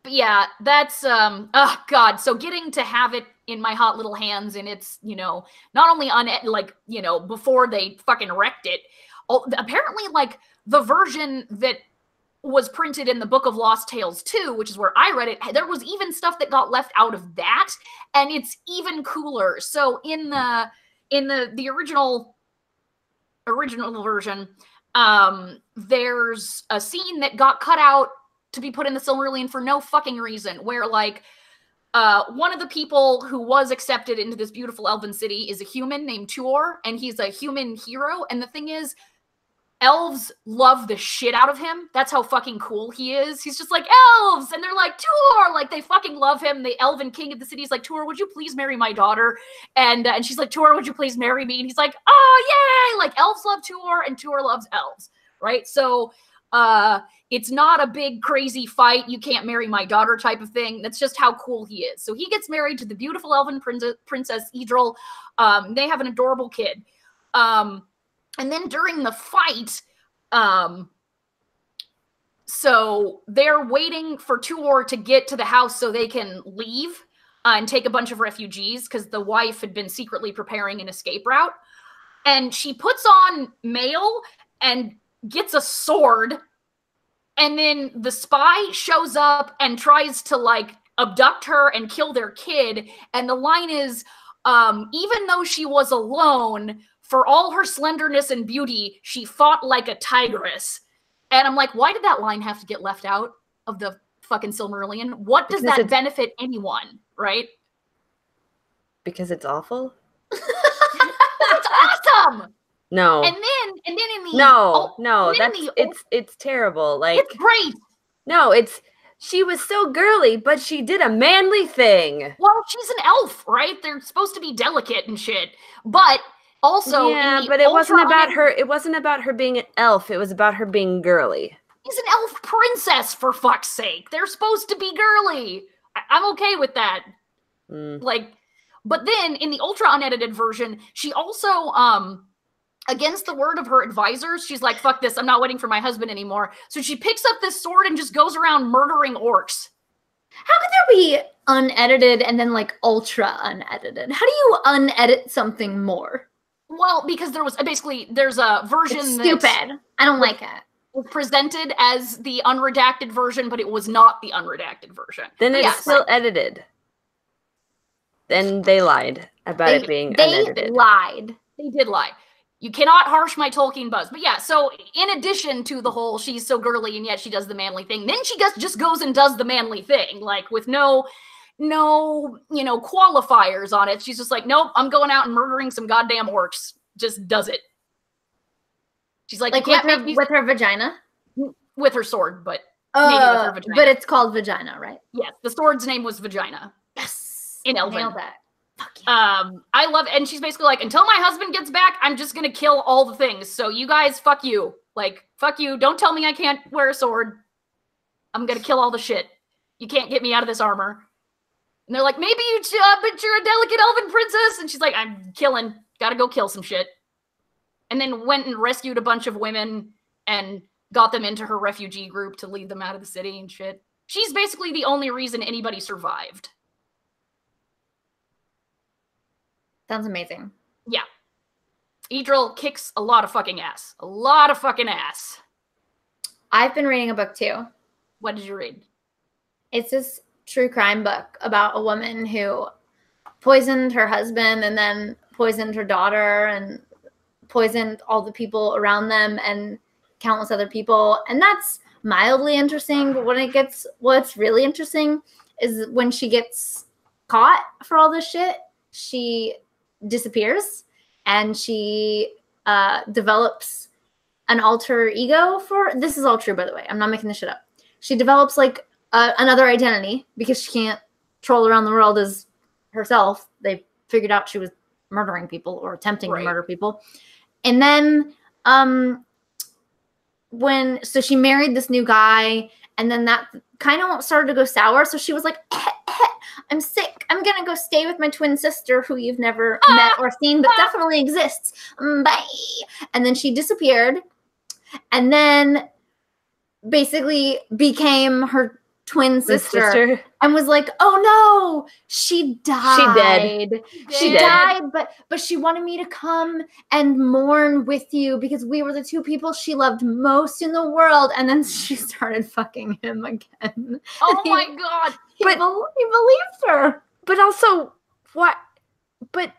But yeah, that's oh god. So getting to have it in my hot little hands, and it's, you know, not only on it, like, you know, before they fucking wrecked it. Apparently, like, the version that was printed in the Book of Lost Tales 2, which is where I read it, there was even stuff that got left out of that, and it's even cooler. So in the original version, there's a scene that got cut out to be put in the Silmarillion for no fucking reason, where like one of the people who was accepted into this beautiful elven city is a human named Tuor, and he's a human hero. And the thing is, elves love the shit out of him. That's how fucking cool he is. He's just like, elves! And they're like, Tuor! Like, they fucking love him. The elven king of the city is like, Tuor, would you please marry my daughter? And she's like, Tuor, would you please marry me? And he's like, oh, yay! Like, elves love Tuor, and Tuor loves elves, right? So, it's not a big, crazy fight, you can't marry my daughter type of thing. That's just how cool he is. So he gets married to the beautiful elven princess Idril. They have an adorable kid. And then during the fight, so they're waiting for Tuor to get to the house so they can leave and take a bunch of refugees, because the wife had been secretly preparing an escape route. And she puts on mail and gets a sword. And then the spy shows up and tries to, like, abduct her and kill their kid. And the line is, even though she was alone, for all her slenderness and beauty, she fought like a tigress. And I'm like, why did that line have to get left out of the fucking Silmarillion? What does that benefit anyone, right? Because it's awful? It's awesome! No. And then in the... it's terrible. Like, it's great! No, she was so girly, but she did a manly thing. Well, she's an elf, right? They're supposed to be delicate and shit. But... also, yeah, but it wasn't about her. It wasn't about her being an elf. It was about her being girly. She's an elf princess, for fuck's sake. They're supposed to be girly. I'm okay with that. Like, but then in the ultra unedited version, she also, against the word of her advisors, she's like, "Fuck this! I'm not waiting for my husband anymore." So she picks up this sword and just goes around murdering orcs. How could there be unedited and then like ultra unedited? How do you unedit something more? Well, because there's a version that's stupid. I don't like it. Was presented as the unredacted version, but it was not the unredacted version. Then it's still edited. Then they lied about it being unedited. They did lie. You cannot harsh my Tolkien buzz. But yeah, so in addition to the whole she's so girly and yet she does the manly thing, then she just goes and does the manly thing, like with no, you know, qualifiers on it. She's just like, nope, I'm going out and murdering some goddamn orcs. Just does it. She's like with her vagina? With her sword, but maybe with her vagina. But it's called vagina, right? Yes, the sword's name was Vagina. Yes. In Elven. Nailed that. Fuck yeah. I love it. And she's basically like, until my husband gets back, I'm just gonna kill all the things. So you guys, fuck you. Like, fuck you. Don't tell me I can't wear a sword. I'm gonna kill all the shit. You can't get me out of this armor. And they're like, maybe you should, but you're a delicate elven princess. And she's like, I'm killing. Gotta go kill some shit. And then went and rescued a bunch of women and got them into her refugee group to lead them out of the city and shit. She's basically the only reason anybody survived. Sounds amazing. Yeah. Idril kicks a lot of fucking ass. A lot of fucking ass. I've been reading a book too. What did you read? It's this true crime book about a woman who poisoned her husband and then poisoned her daughter and poisoned all the people around them and countless other people. And that's mildly interesting. But what's really interesting is when she gets caught for all this shit, she disappears and she develops an alter ego for, this is all true, by the way. I'm not making this shit up. She develops like another identity because she can't troll around the world as herself. They figured out she was murdering people or attempting to murder people. And then so she married this new guy, and then that kind of started to go sour. So she was like, I'm sick. I'm going to go stay with my twin sister who you've never met or seen, but definitely exists. Bye. And then she disappeared and then basically became her twin sister and was like, oh no, she died. She died, but she wanted me to come and mourn with you because we were the two people she loved most in the world. And then she started fucking him again. Oh my God. He believed her. But also, what? But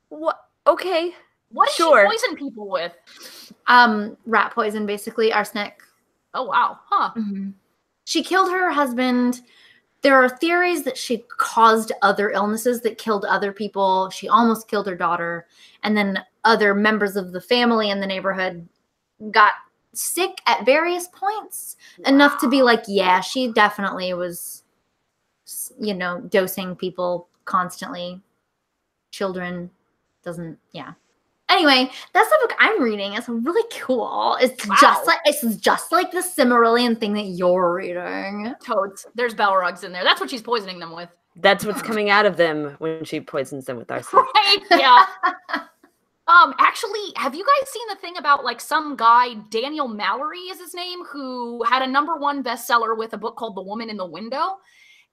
what? Okay. What did she poison people with? Rat poison, basically, arsenic. Oh wow. Huh. Mm-hmm. She killed her husband. There are theories that she caused other illnesses that killed other people. She almost killed her daughter. And then other members of the family in the neighborhood got sick at various points. Wow. Enough to be like, yeah, she definitely was, dosing people constantly. Children doesn't, yeah. Anyway, that's the book I'm reading. It's really cool. It's just like the Cimmerillion thing that you're reading. Toads. There's Balrogs in there. That's what she's poisoning them with. That's what's coming out of them when she poisons them with arsenic. Right? Yeah. Actually, have you guys seen the thing about like some guy, Daniel Mallory is his name, who had a #1 bestseller with a book called The Woman in the Window?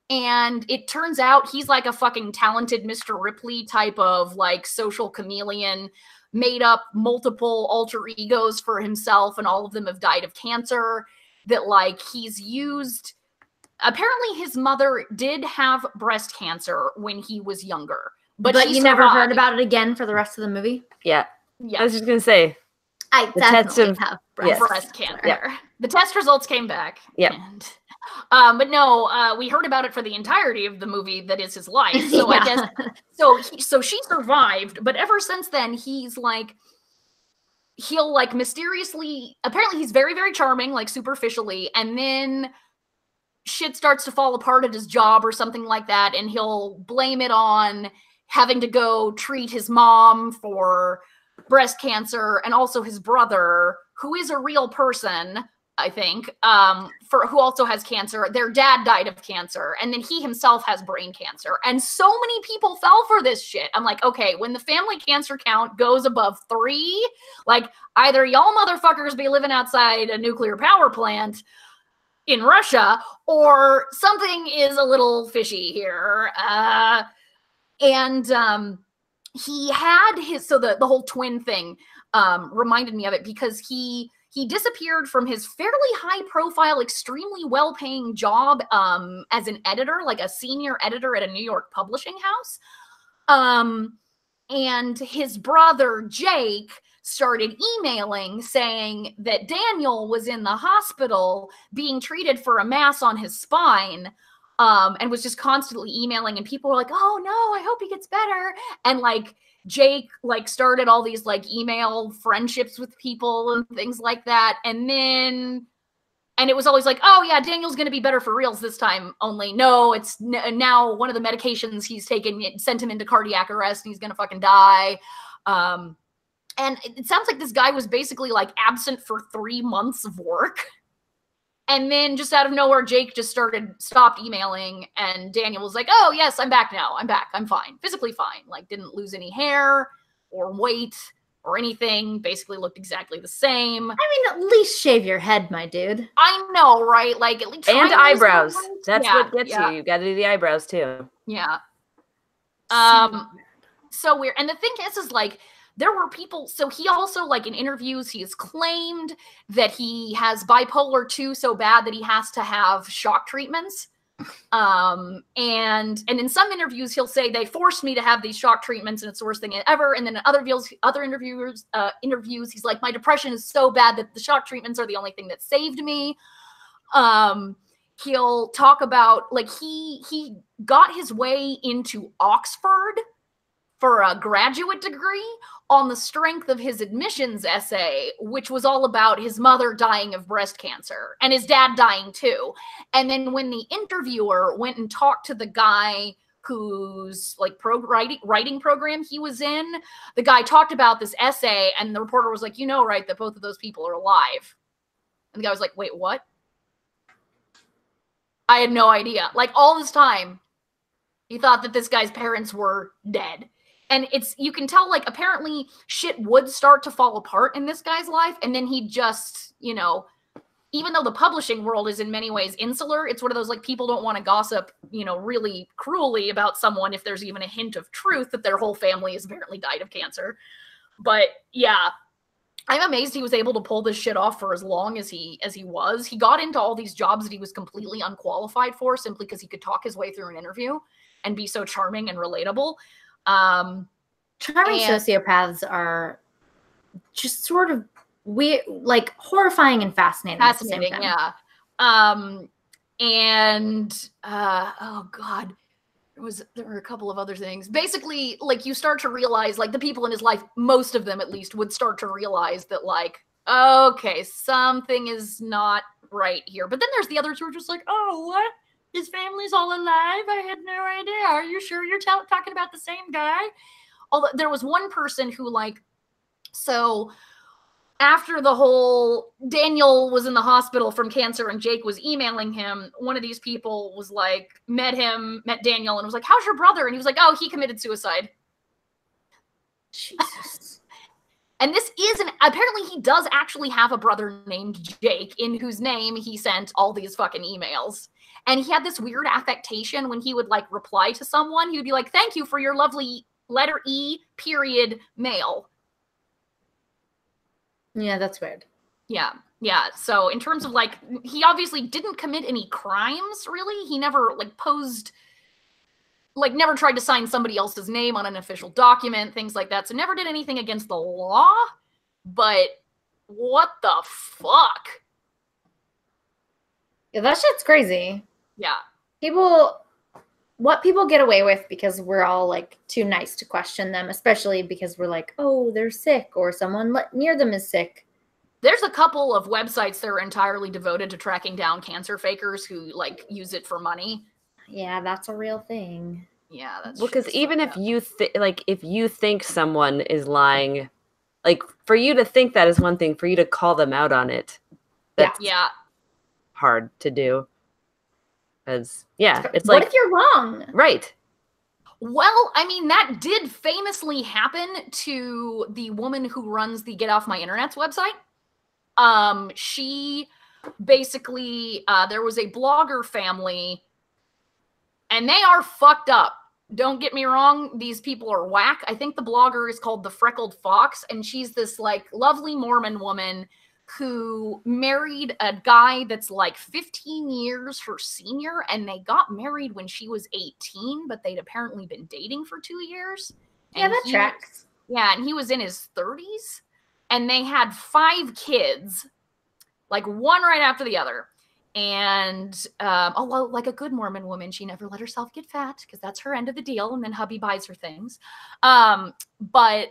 And it turns out he's like a fucking talented Mr. Ripley type of like social chameleon, made up multiple alter egos for himself, and all of them have died of cancer. That like he's used, apparently his mother did have breast cancer when he was younger, but you never heard about it again for the rest of the movie. Yeah. I was just gonna say, I definitely have breast cancer. Yeah. The test results came back. Yeah. But no, we heard about it for the entirety of the movie that is his life. So I guess so she survived, but ever since then he'll like mysteriously, apparently he's very, very charming, like superficially, and then shit starts to fall apart at his job or something like that, and he'll blame it on having to go treat his mom for breast cancer, and also his brother, who is a real person, I think, who also has cancer. Their dad died of cancer, and then he himself has brain cancer. And so many people fell for this shit. I'm like, okay, when the family cancer count goes above 3, like either y'all motherfuckers be living outside a nuclear power plant in Russia, or something is a little fishy here. He had the whole twin thing reminded me of it, because he disappeared from his fairly high-profile, extremely well-paying job as an editor, like a senior editor at a New York publishing house. And his brother, Jake, started emailing saying that Daniel was in the hospital being treated for a mass on his spine, and was just constantly emailing, and people were like, oh no, I hope he gets better. And like Jake like started all these like email friendships with people and things like that. And it was always like, oh yeah, Daniel's going to be better for reals this time. Only no, it's now one of the medications he's taken sent him into cardiac arrest and he's going to fucking die. And it sounds like this guy was basically like absent for 3 months of work. And then just out of nowhere, Jake just stopped emailing, and Daniel was like, oh, yes, I'm back now. I'm back. I'm fine. Physically fine. Like, didn't lose any hair or weight or anything. Basically looked exactly the same. I mean, at least shave your head, my dude. I know, right? Like, at least And eyebrows. That's yeah, what gets you. You got to do the eyebrows, too. Yeah. So weird. And the thing is like, there were people, so he also, like, in interviews, he has claimed that he has bipolar 2 so bad that he has to have shock treatments. And in some interviews, he'll say, they forced me to have these shock treatments and it's the worst thing ever. And then in other interviews, he's like, my depression is so bad that the shock treatments are the only thing that saved me. He'll talk about, like, he got his way into Oxford for a graduate degree on the strength of his admissions essay, which was all about his mother dying of breast cancer and his dad dying too. And then when the interviewer went and talked to the guy whose like writing program he was in, the guy talked about this essay, and the reporter was like, you know, right, that both of those people are alive. And the guy was like, wait, what? I had no idea. Like, all this time, he thought that this guy's parents were dead. And you can tell, like, apparently shit would start to fall apart in this guy's life. And then he just, you know, even though the publishing world is in many ways insular, it's one of those, like, people don't want to gossip, you know, really cruelly about someone if there's even a hint of truth that their whole family has apparently died of cancer. But yeah, I'm amazed he was able to pull this shit off for as long as he was. He got into all these jobs that he was completely unqualified for simply because he could talk his way through an interview and be so charming and relatable. Charming sociopaths are just sort of weird, like horrifying and fascinating. Fascinating, yeah. Oh god, there were a couple of other things. Basically, like, you start to realize, like, the people in his life, most of them at least, would start to realize that, like, okay, something is not right here. But then there's the others who are just like, oh, what? His family's all alive? I had no idea. Are you sure you're talking about the same guy? Although there was one person who, like, so after the whole Daniel was in the hospital from cancer and Jake was emailing him, one of these people was like, met Daniel and was like, how's your brother? And he was like, oh, he committed suicide. Jesus. And this is apparently he does actually have a brother named Jake, in whose name he sent all these fucking emails. And he had this weird affectation when he would, like, reply to someone. He would be like, thank you for your lovely letter E period mail. Yeah, that's weird. Yeah. Yeah. So in terms of, like, he obviously didn't commit any crimes, really. He never, like, never tried to sign somebody else's name on an official document, things like that. So never did anything against the law. But what the fuck? Yeah, that shit's crazy. Yeah. What people get away with because we're all, like, too nice to question them, especially because we're like, oh, they're sick, or someone near them is sick. There's a couple of websites that are entirely devoted to tracking down cancer fakers who, like, use it for money. Yeah, that's a real thing. Yeah, that's well, because even if you if you think someone is lying, like, for you to think that is one thing. For you to call them out on it, that's hard to do. Because it's like, what if you're wrong? Right. Well, I mean, that did famously happen to the woman who runs the Get Off My Internet's website. She basically, there was a blogger family, and they are fucked up. Don't get me wrong, these people are whack. I think the blogger is called The Freckled Fox, and she's this, like, lovely Mormon woman who married a guy that's like 15 years her senior, and they got married when she was 18, but they'd apparently been dating for 2 years. Yeah, that tracks. Yeah, and he was in his 30s, and they had 5 kids, like, one right after the other. And, well, like a good Mormon woman, she never let herself get fat, because that's her end of the deal, and then hubby buys her things. But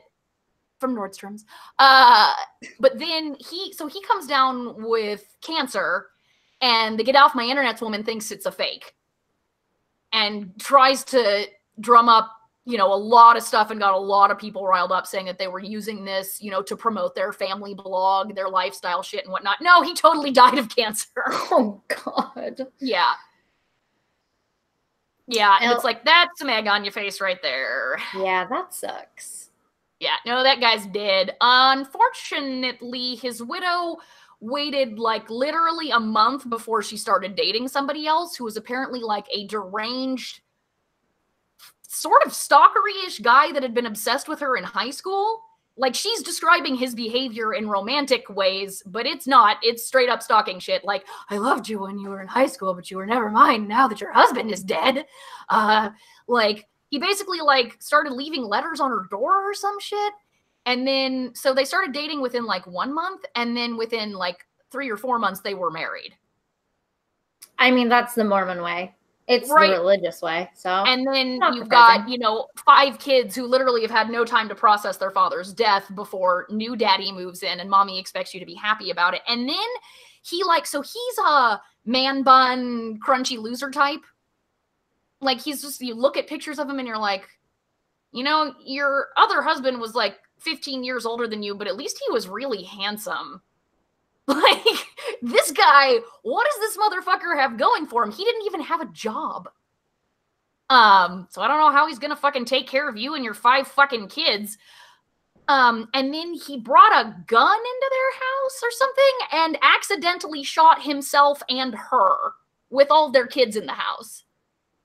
from Nordstrom's. But then he comes down with cancer, and the Get Off My Internet's woman thinks it's a fake and tries to drum up, you know, a lot of stuff and got a lot of people riled up saying that they were using this, you know, to promote their family blog, their lifestyle shit and whatnot. No, he totally died of cancer. Oh, God. Yeah. Yeah, and it's like, that's some egg on your face right there. Yeah, that sucks. Yeah, no, that guy's dead. Unfortunately, his widow waited like literally a month before she started dating somebody else who was apparently like a deranged, sort of stalkery-ish guy that had been obsessed with her in high school. Like, she's describing his behavior in romantic ways, but it's not. It's straight up stalking shit. Like, I loved you when you were in high school, but you were never mine now that your husband is dead. Like, he basically, like, started leaving letters on her door or some shit. And then, so they started dating within, like, 1 month. And then within, like, 3 or 4 months, they were married. I mean, that's the Mormon way. It's right. The religious way, so. And then you've got, you know, 5 kids who literally have had no time to process their father's death before new daddy moves in and mommy expects you to be happy about it. And then he, like, so he's a man bun, crunchy loser type. Like, he's just, you look at pictures of him and you're like, you know, your other husband was like 15 years older than you, but at least he was really handsome. Like, this guy, what does this motherfucker have going for him? He didn't even have a job. So I don't know how he's gonna fucking take care of you and your 5 fucking kids. And then he brought a gun into their house or something and accidentally shot himself and her with all their kids in the house.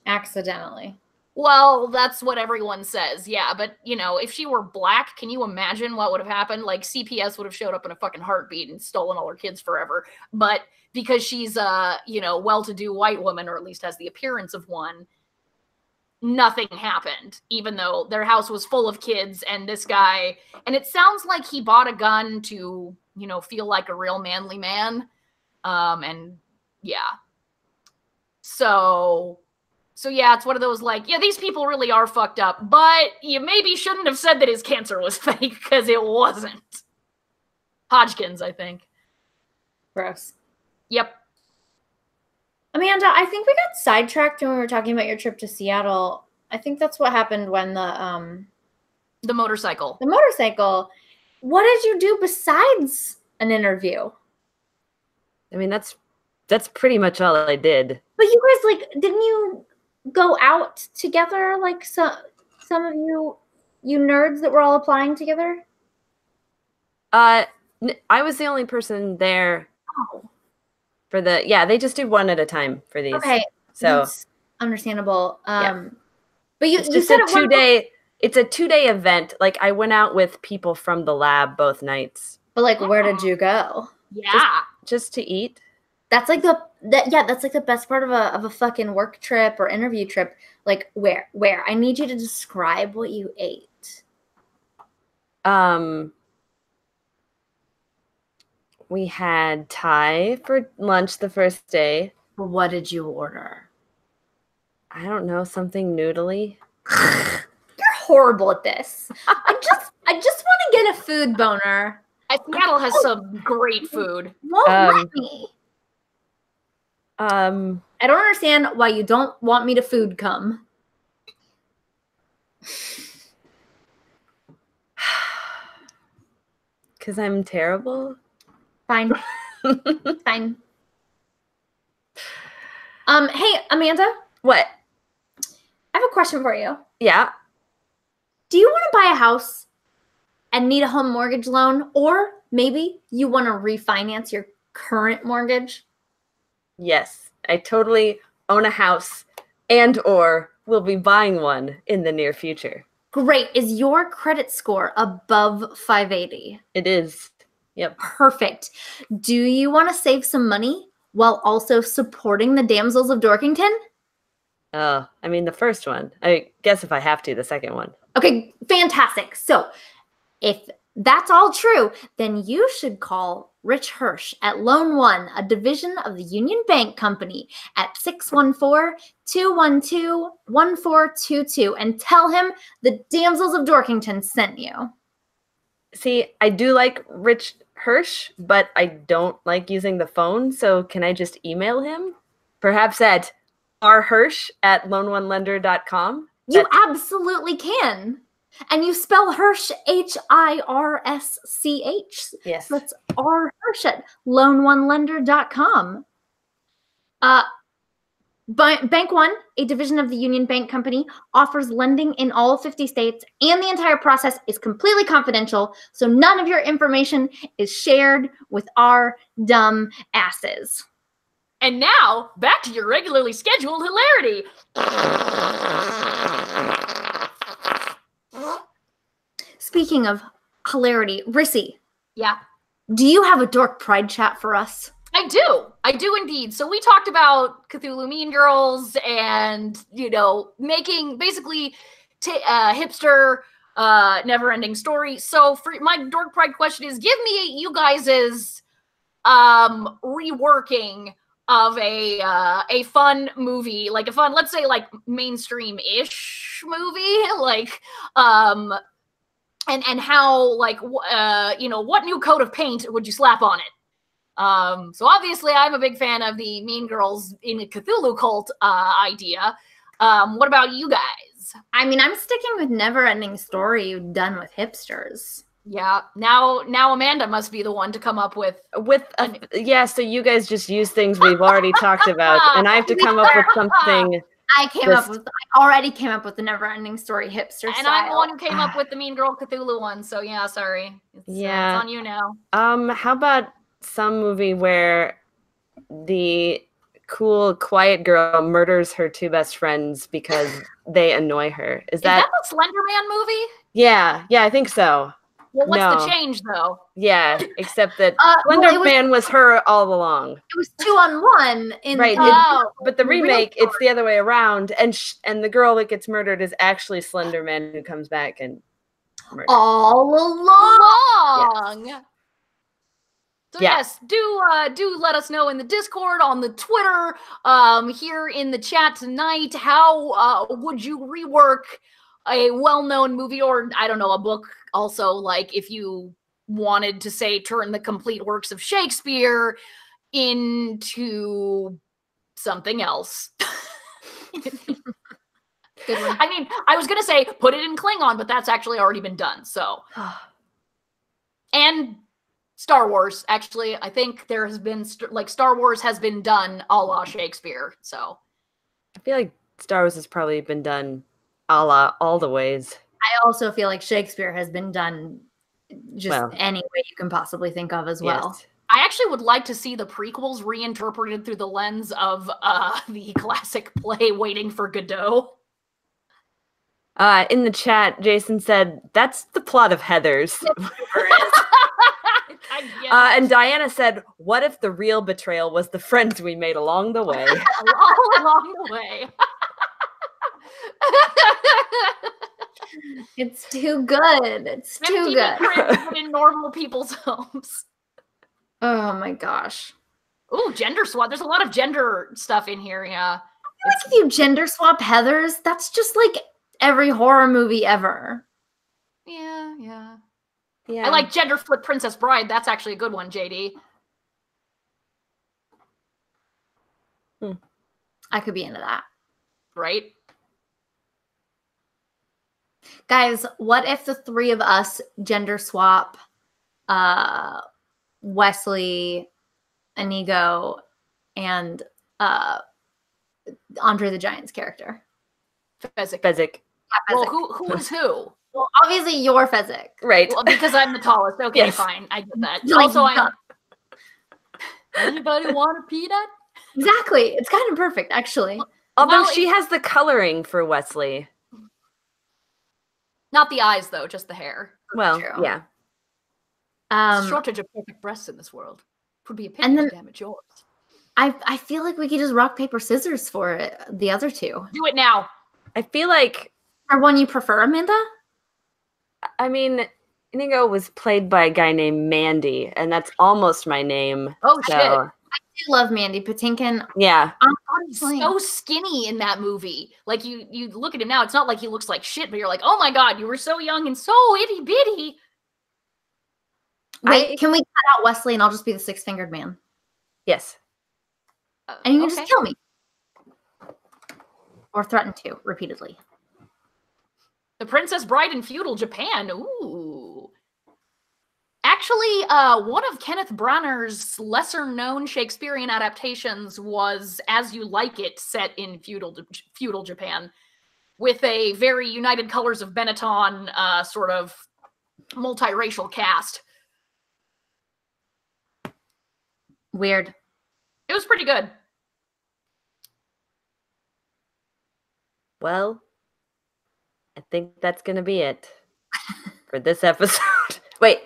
Accidentally. Well, that's what everyone says, yeah. But, you know, if she were black, can you imagine what would have happened? Like, CPS would have showed up in a fucking heartbeat and stolen all her kids forever. But because she's a, you know, well-to-do white woman, or at least has the appearance of one, nothing happened, even though their house was full of kids and this guy... And it sounds like he bought a gun to, you know, feel like a real manly man. And, yeah. So yeah, it's one of those like, yeah, these people really are fucked up, but you maybe shouldn't have said that his cancer was fake, because it wasn't. Hodgkin's, I think. Gross. Yep. Amanda, I think we got sidetracked when we were talking about your trip to Seattle. I think that's what happened when the motorcycle. The motorcycle. What did you do besides an interview? I mean, that's pretty much all I did. But you guys, like, didn't you go out together, like some of you nerds that were all applying together? I was the only person there. Oh. For the, yeah, they just do one at a time for these. Okay, so that's understandable. Yeah. But you just said a 2-day. It's a 2-day event. Like, I went out with people from the lab both nights. But like, where did you go? Yeah, just to eat. That's like that's like the best part of a fucking work trip or interview trip. Like, where? I need you to describe what you ate. We had Thai for lunch the first day. What did you order? I don't know, something noodly. You're horrible at this. I just want to get a food boner. Seattle has some great food. Won't let me. I don't understand why you don't want me to food come. Because I'm terrible? Fine. Fine. Hey, Amanda. What? I have a question for you. Yeah. Do you want to buy a house and need a home mortgage loan? Or maybe you want to refinance your current mortgage? Yes, I totally own a house and or will be buying one in the near future. Great. Is your credit score above 580? It is. Yep. Perfect. Do you want to save some money while also supporting the Damsels of Dorkington? I mean, the first one. I guess if I have to, the second one. Okay, fantastic. So if that's all true, then you should call Rich Hirsch at Loan One, a division of the Union Bank Company, at 614-212-1422 and tell him the Damsels of Dorkington sent you. See, I do like Rich Hirsch, but I don't like using the phone, so can I just email him? Perhaps at rhirsch@loanonelender.com? You absolutely can. And you spell Hirsch, Hirsch. Yes. That's R Hirsch at loanonelender.com. Bank One, a division of the Union Bank Company, offers lending in all 50 states, and the entire process is completely confidential, so none of your information is shared with our dumb asses. And now, back to your regularly scheduled hilarity. Speaking of hilarity, Rissy. Yeah. Do you have a Dork Pride Chat for us? I do indeed. So we talked about Cthulhu Mean Girls and, making basically hipster, never-ending story. So for my Dork Pride question is, give me you guys' reworking of a fun movie, like a fun, let's say like mainstream-ish movie, like, and how, like, what new coat of paint would you slap on it? So obviously I'm a big fan of the Mean Girls in a Cthulhu cult idea. What about you guys? I mean, I'm sticking with Never Ending Story done with hipsters. Yeah, now Amanda must be the one to come up with yeah, so you guys just use things we've already talked about, and I have to come up with something. I already came up with the Never Ending Story hipster and style. I'm the one who came up with the Mean Girl Cthulhu one, so yeah, sorry. It's on you now. How about some movie where the cool, quiet girl murders her two best friends because they annoy her? Is that the Slender Man movie? Yeah, I think so. Well, what's the change, though? Yeah, except that Slender Man was her all along. It was 2-on-1 in right. But the remake, it's the other way around, and the girl that gets murdered is actually Slender Man who comes back and murders. All along. Yes. So yes, do let us know in the Discord, on the Twitter, here in the chat tonight. How would you rework a well-known movie, or I don't know, a book? Also, like if you wanted to say turn the complete works of Shakespeare into something else. Good one. I mean, I was gonna say put it in Klingon, but that's actually already been done. So, and Star Wars, actually, I think there has been Star Wars has been done a la Shakespeare. So, I feel like Star Wars has probably been done a la all the ways. I also feel like Shakespeare has been done just any way you can possibly think of as well. Yes. I actually would like to see the prequels reinterpreted through the lens of the classic play Waiting for Godot. In the chat, Jason said, that's the plot of Heathers. And Diana said, what if the real betrayal was the friends we made along the way? All along the way. It's too good. It's too good. In normal people's homes. Oh my gosh. Ooh, gender swap. There's a lot of gender stuff in here, yeah. If you gender swap Heathers, that's just like every horror movie ever. Yeah. I like gender flip Princess Bride. That's actually a good one, JD. I could be into that. Right? Guys, what if the three of us gender swap Wesley, Inigo, and Andre the Giant's character? Fezzik. Well, who is who? Well, obviously you're Fezzik. Right. Well, because I'm the tallest. Okay, fine. I get that. Also, anybody want a peanut? Exactly. It's kind of perfect, actually. Although she has the coloring for Wesley. Not the eyes, though, just the hair. Well, true. Yeah. Shortage of perfect breasts in this world. Could be a pity to damage yours. I feel like we could just rock, paper, scissors for it, the other two. Do it now. I feel like... Or one you prefer, Amanda? I mean, Inigo was played by a guy named Mandy, and that's almost my name. Oh, shit. I do love Mandy Patinkin. Yeah. He's so skinny in that movie. Like, you look at him now, it's not like he looks like shit, but you're like, oh my god, you were so young and so itty-bitty. Wait, can we cut out Wesley and I'll just be the six-fingered man? Yes. And you can just kill me. Or threaten to, repeatedly. The Princess Bride in feudal Japan. Ooh. Actually, one of Kenneth Branagh's lesser-known Shakespearean adaptations was As You Like It, set in feudal Japan, with a very United Colors of Benetton sort of multiracial cast. Weird. It was pretty good. Well, I think that's going to be it for this episode. Wait,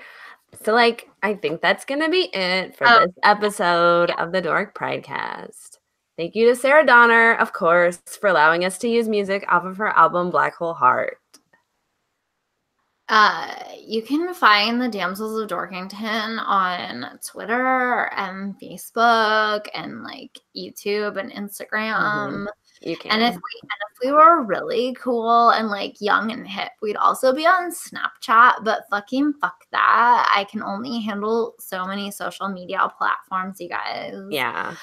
so like, I think that's going to be it for this episode of the Dork Pridecast. Thank you to Sarah Donner, of course, for allowing us to use music off of her album Black Hole Heart. You can find the Damsels of Dorkington on Twitter and Facebook and like YouTube and Instagram. You can. And if we were really cool and like young and hip, we'd also be on Snapchat, but fucking fuck that. I can only handle so many social media platforms, you guys. Yeah.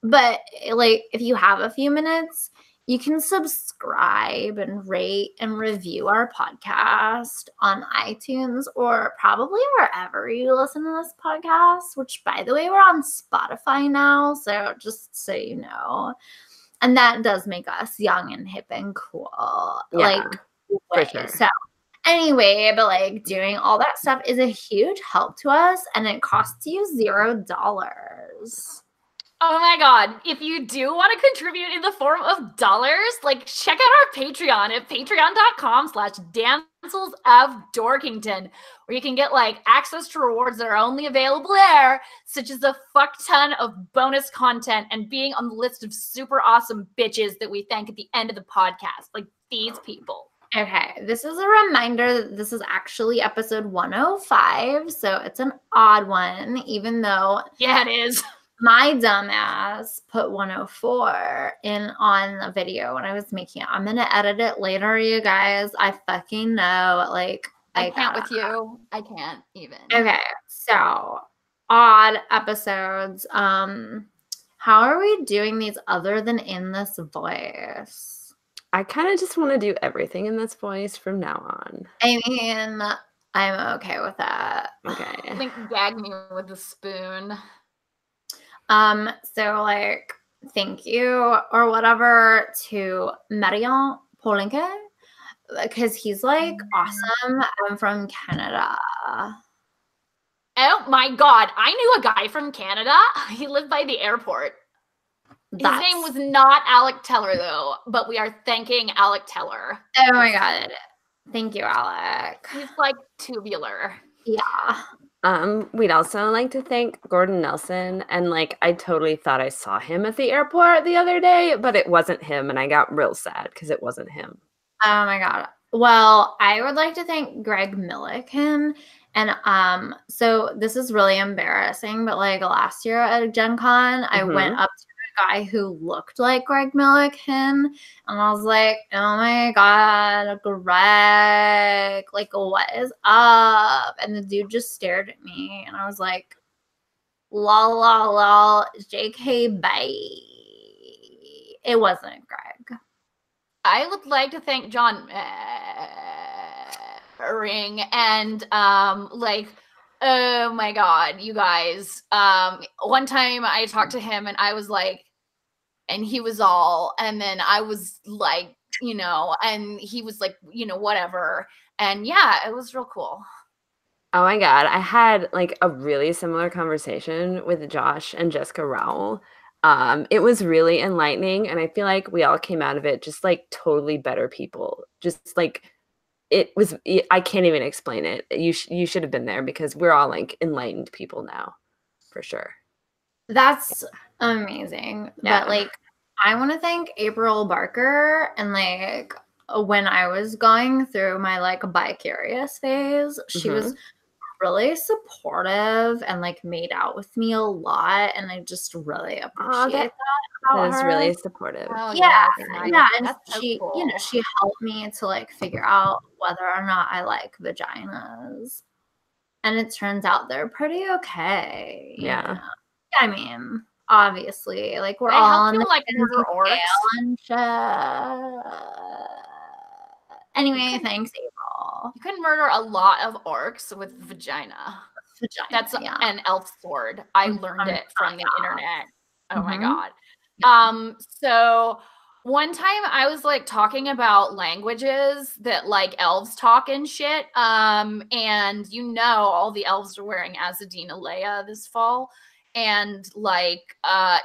But like if you have a few minutes, you can subscribe and rate and review our podcast on iTunes or probably wherever you listen to this podcast, which by the way, we're on Spotify now. So just so you know. And that does make us young and hip and cool. Yeah, like, for sure. So anyway, but like doing all that stuff is a huge help to us and it costs you $0. Oh my god, if you do want to contribute in the form of dollars, like check out our Patreon at patreon.com/Damsels of Dorkington, where you can get like access to rewards that are only available there, such as a fuck ton of bonus content and being on the list of super awesome bitches that we thank at the end of the podcast, like these people. Okay, this is a reminder that this is actually episode 105, so it's an odd one, even though Yeah, it is. my dumb ass put 104 in on the video when I was making it. I'm going to edit it later, you guys. I fucking know. Like, I can't with you. I can't even. Okay, so odd episodes. How are we doing these other than in this voice? I kind of just want to do everything in this voice from now on. I mean, I'm okay with that. Okay. I think gag me with a spoon. So like, thank you or whatever to Marion Polinke, because he's like awesome. I'm from Canada. Oh my god, I knew a guy from Canada. He lived by the airport. His name was not Alec Teller though, but we are thanking Alec Teller. Oh my god. Thank you, Alec. He's like tubular. Yeah. We'd also like to thank Gordon Nelson, and like I totally thought I saw him at the airport the other day, but it wasn't him, and I got real sad because it wasn't him. Oh my god. Well, I would like to thank Greg Milliken, and so this is really embarrassing, but like last year at Gen Con, I went up to a guy who looked like Greg Milliken, and I was like, oh my god, Greg, like what is up? And the dude just stared at me, and I was like, lol, lol, lol, JK, bye. It wasn't Greg. I would like to thank John Ring and like, oh my god, you guys. One time I talked to him and I was like, and he was all, and then I was like, you know, and he was like, you know, whatever. And yeah, it was real cool. Oh my god, I had like a really similar conversation with Josh and Jessica Rowell. It was really enlightening, and I feel like we all came out of it just like totally better people. Just like it was, I can't even explain it. You should have been there because we're all like enlightened people now, for sure. That's amazing. Yeah. But like, I want to thank April Barker, and like when I was going through my like bi-curious phase, she was really supportive and like made out with me a lot, and I just really appreciate that. That is really supportive. Oh, Yeah, that's nice. yeah, and That's so she, cool. you know, she helped me to like figure out whether or not I like vaginas, and it turns out they're pretty okay. you Yeah. know? I mean, obviously, like we're They all help on you the like same order orcs. scale and shit. Anyway, thanks, April. You can murder a lot of orcs with vagina. Vagina, That's yeah. an elf sword. I Mhm. learned it from the internet. Oh my Mhm. god. Yeah. So one time I was like talking about languages that like elves talk and shit. And you know all the elves are wearing Azadina Leia this fall. And like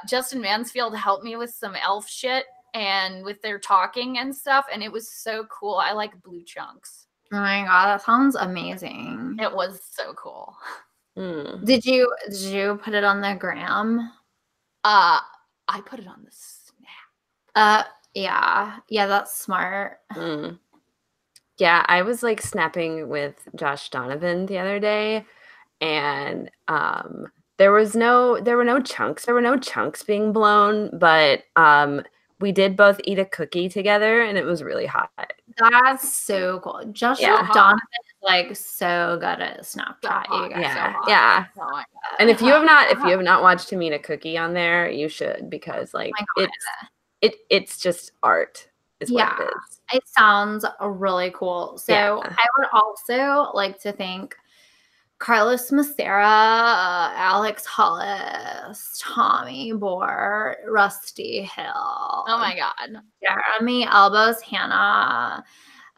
Justin Mansfield helped me with some elf shit and with their talking and stuff, and it was so cool. I like blue chunks. Oh my god, that sounds amazing. It was so cool. Did you put it on the gram? I put it on the snap. Yeah, that's smart. Yeah, I was like snapping with Josh Donovan the other day, and there were no chunks being blown, but we did both eat a cookie together, and it was really hot. That's so cool. Josh Donovan is like so good at Snapchat. So You guys. Yeah. Oh my God. And if you have not watched him eat a cookie on there, you should, because like it's just art is what it is. It sounds really cool. So I would also like to thank Carlos Macera, Alex Hollis, Tommy Bohr, Rusty Hill. Oh my God. Jeremy Elbows, Hannah,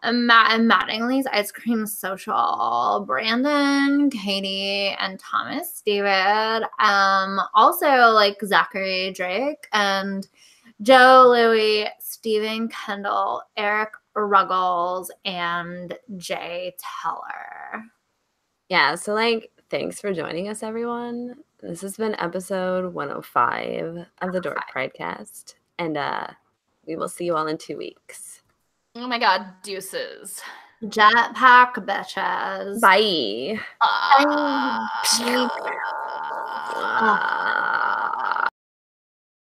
Matt and Mattingly's Ice Cream Social, Brandon, Katie, and Thomas David. Also like Zachary Drake and Joe Louie, Stephen Kendall, Eric Ruggles, and Jay Teller. Yeah, so like thanks for joining us, everyone. This has been episode 105 of the Dork Pridecast, and we will see you all in 2 weeks. Oh my God, deuces. Jetpack bitches. Bye. Bye.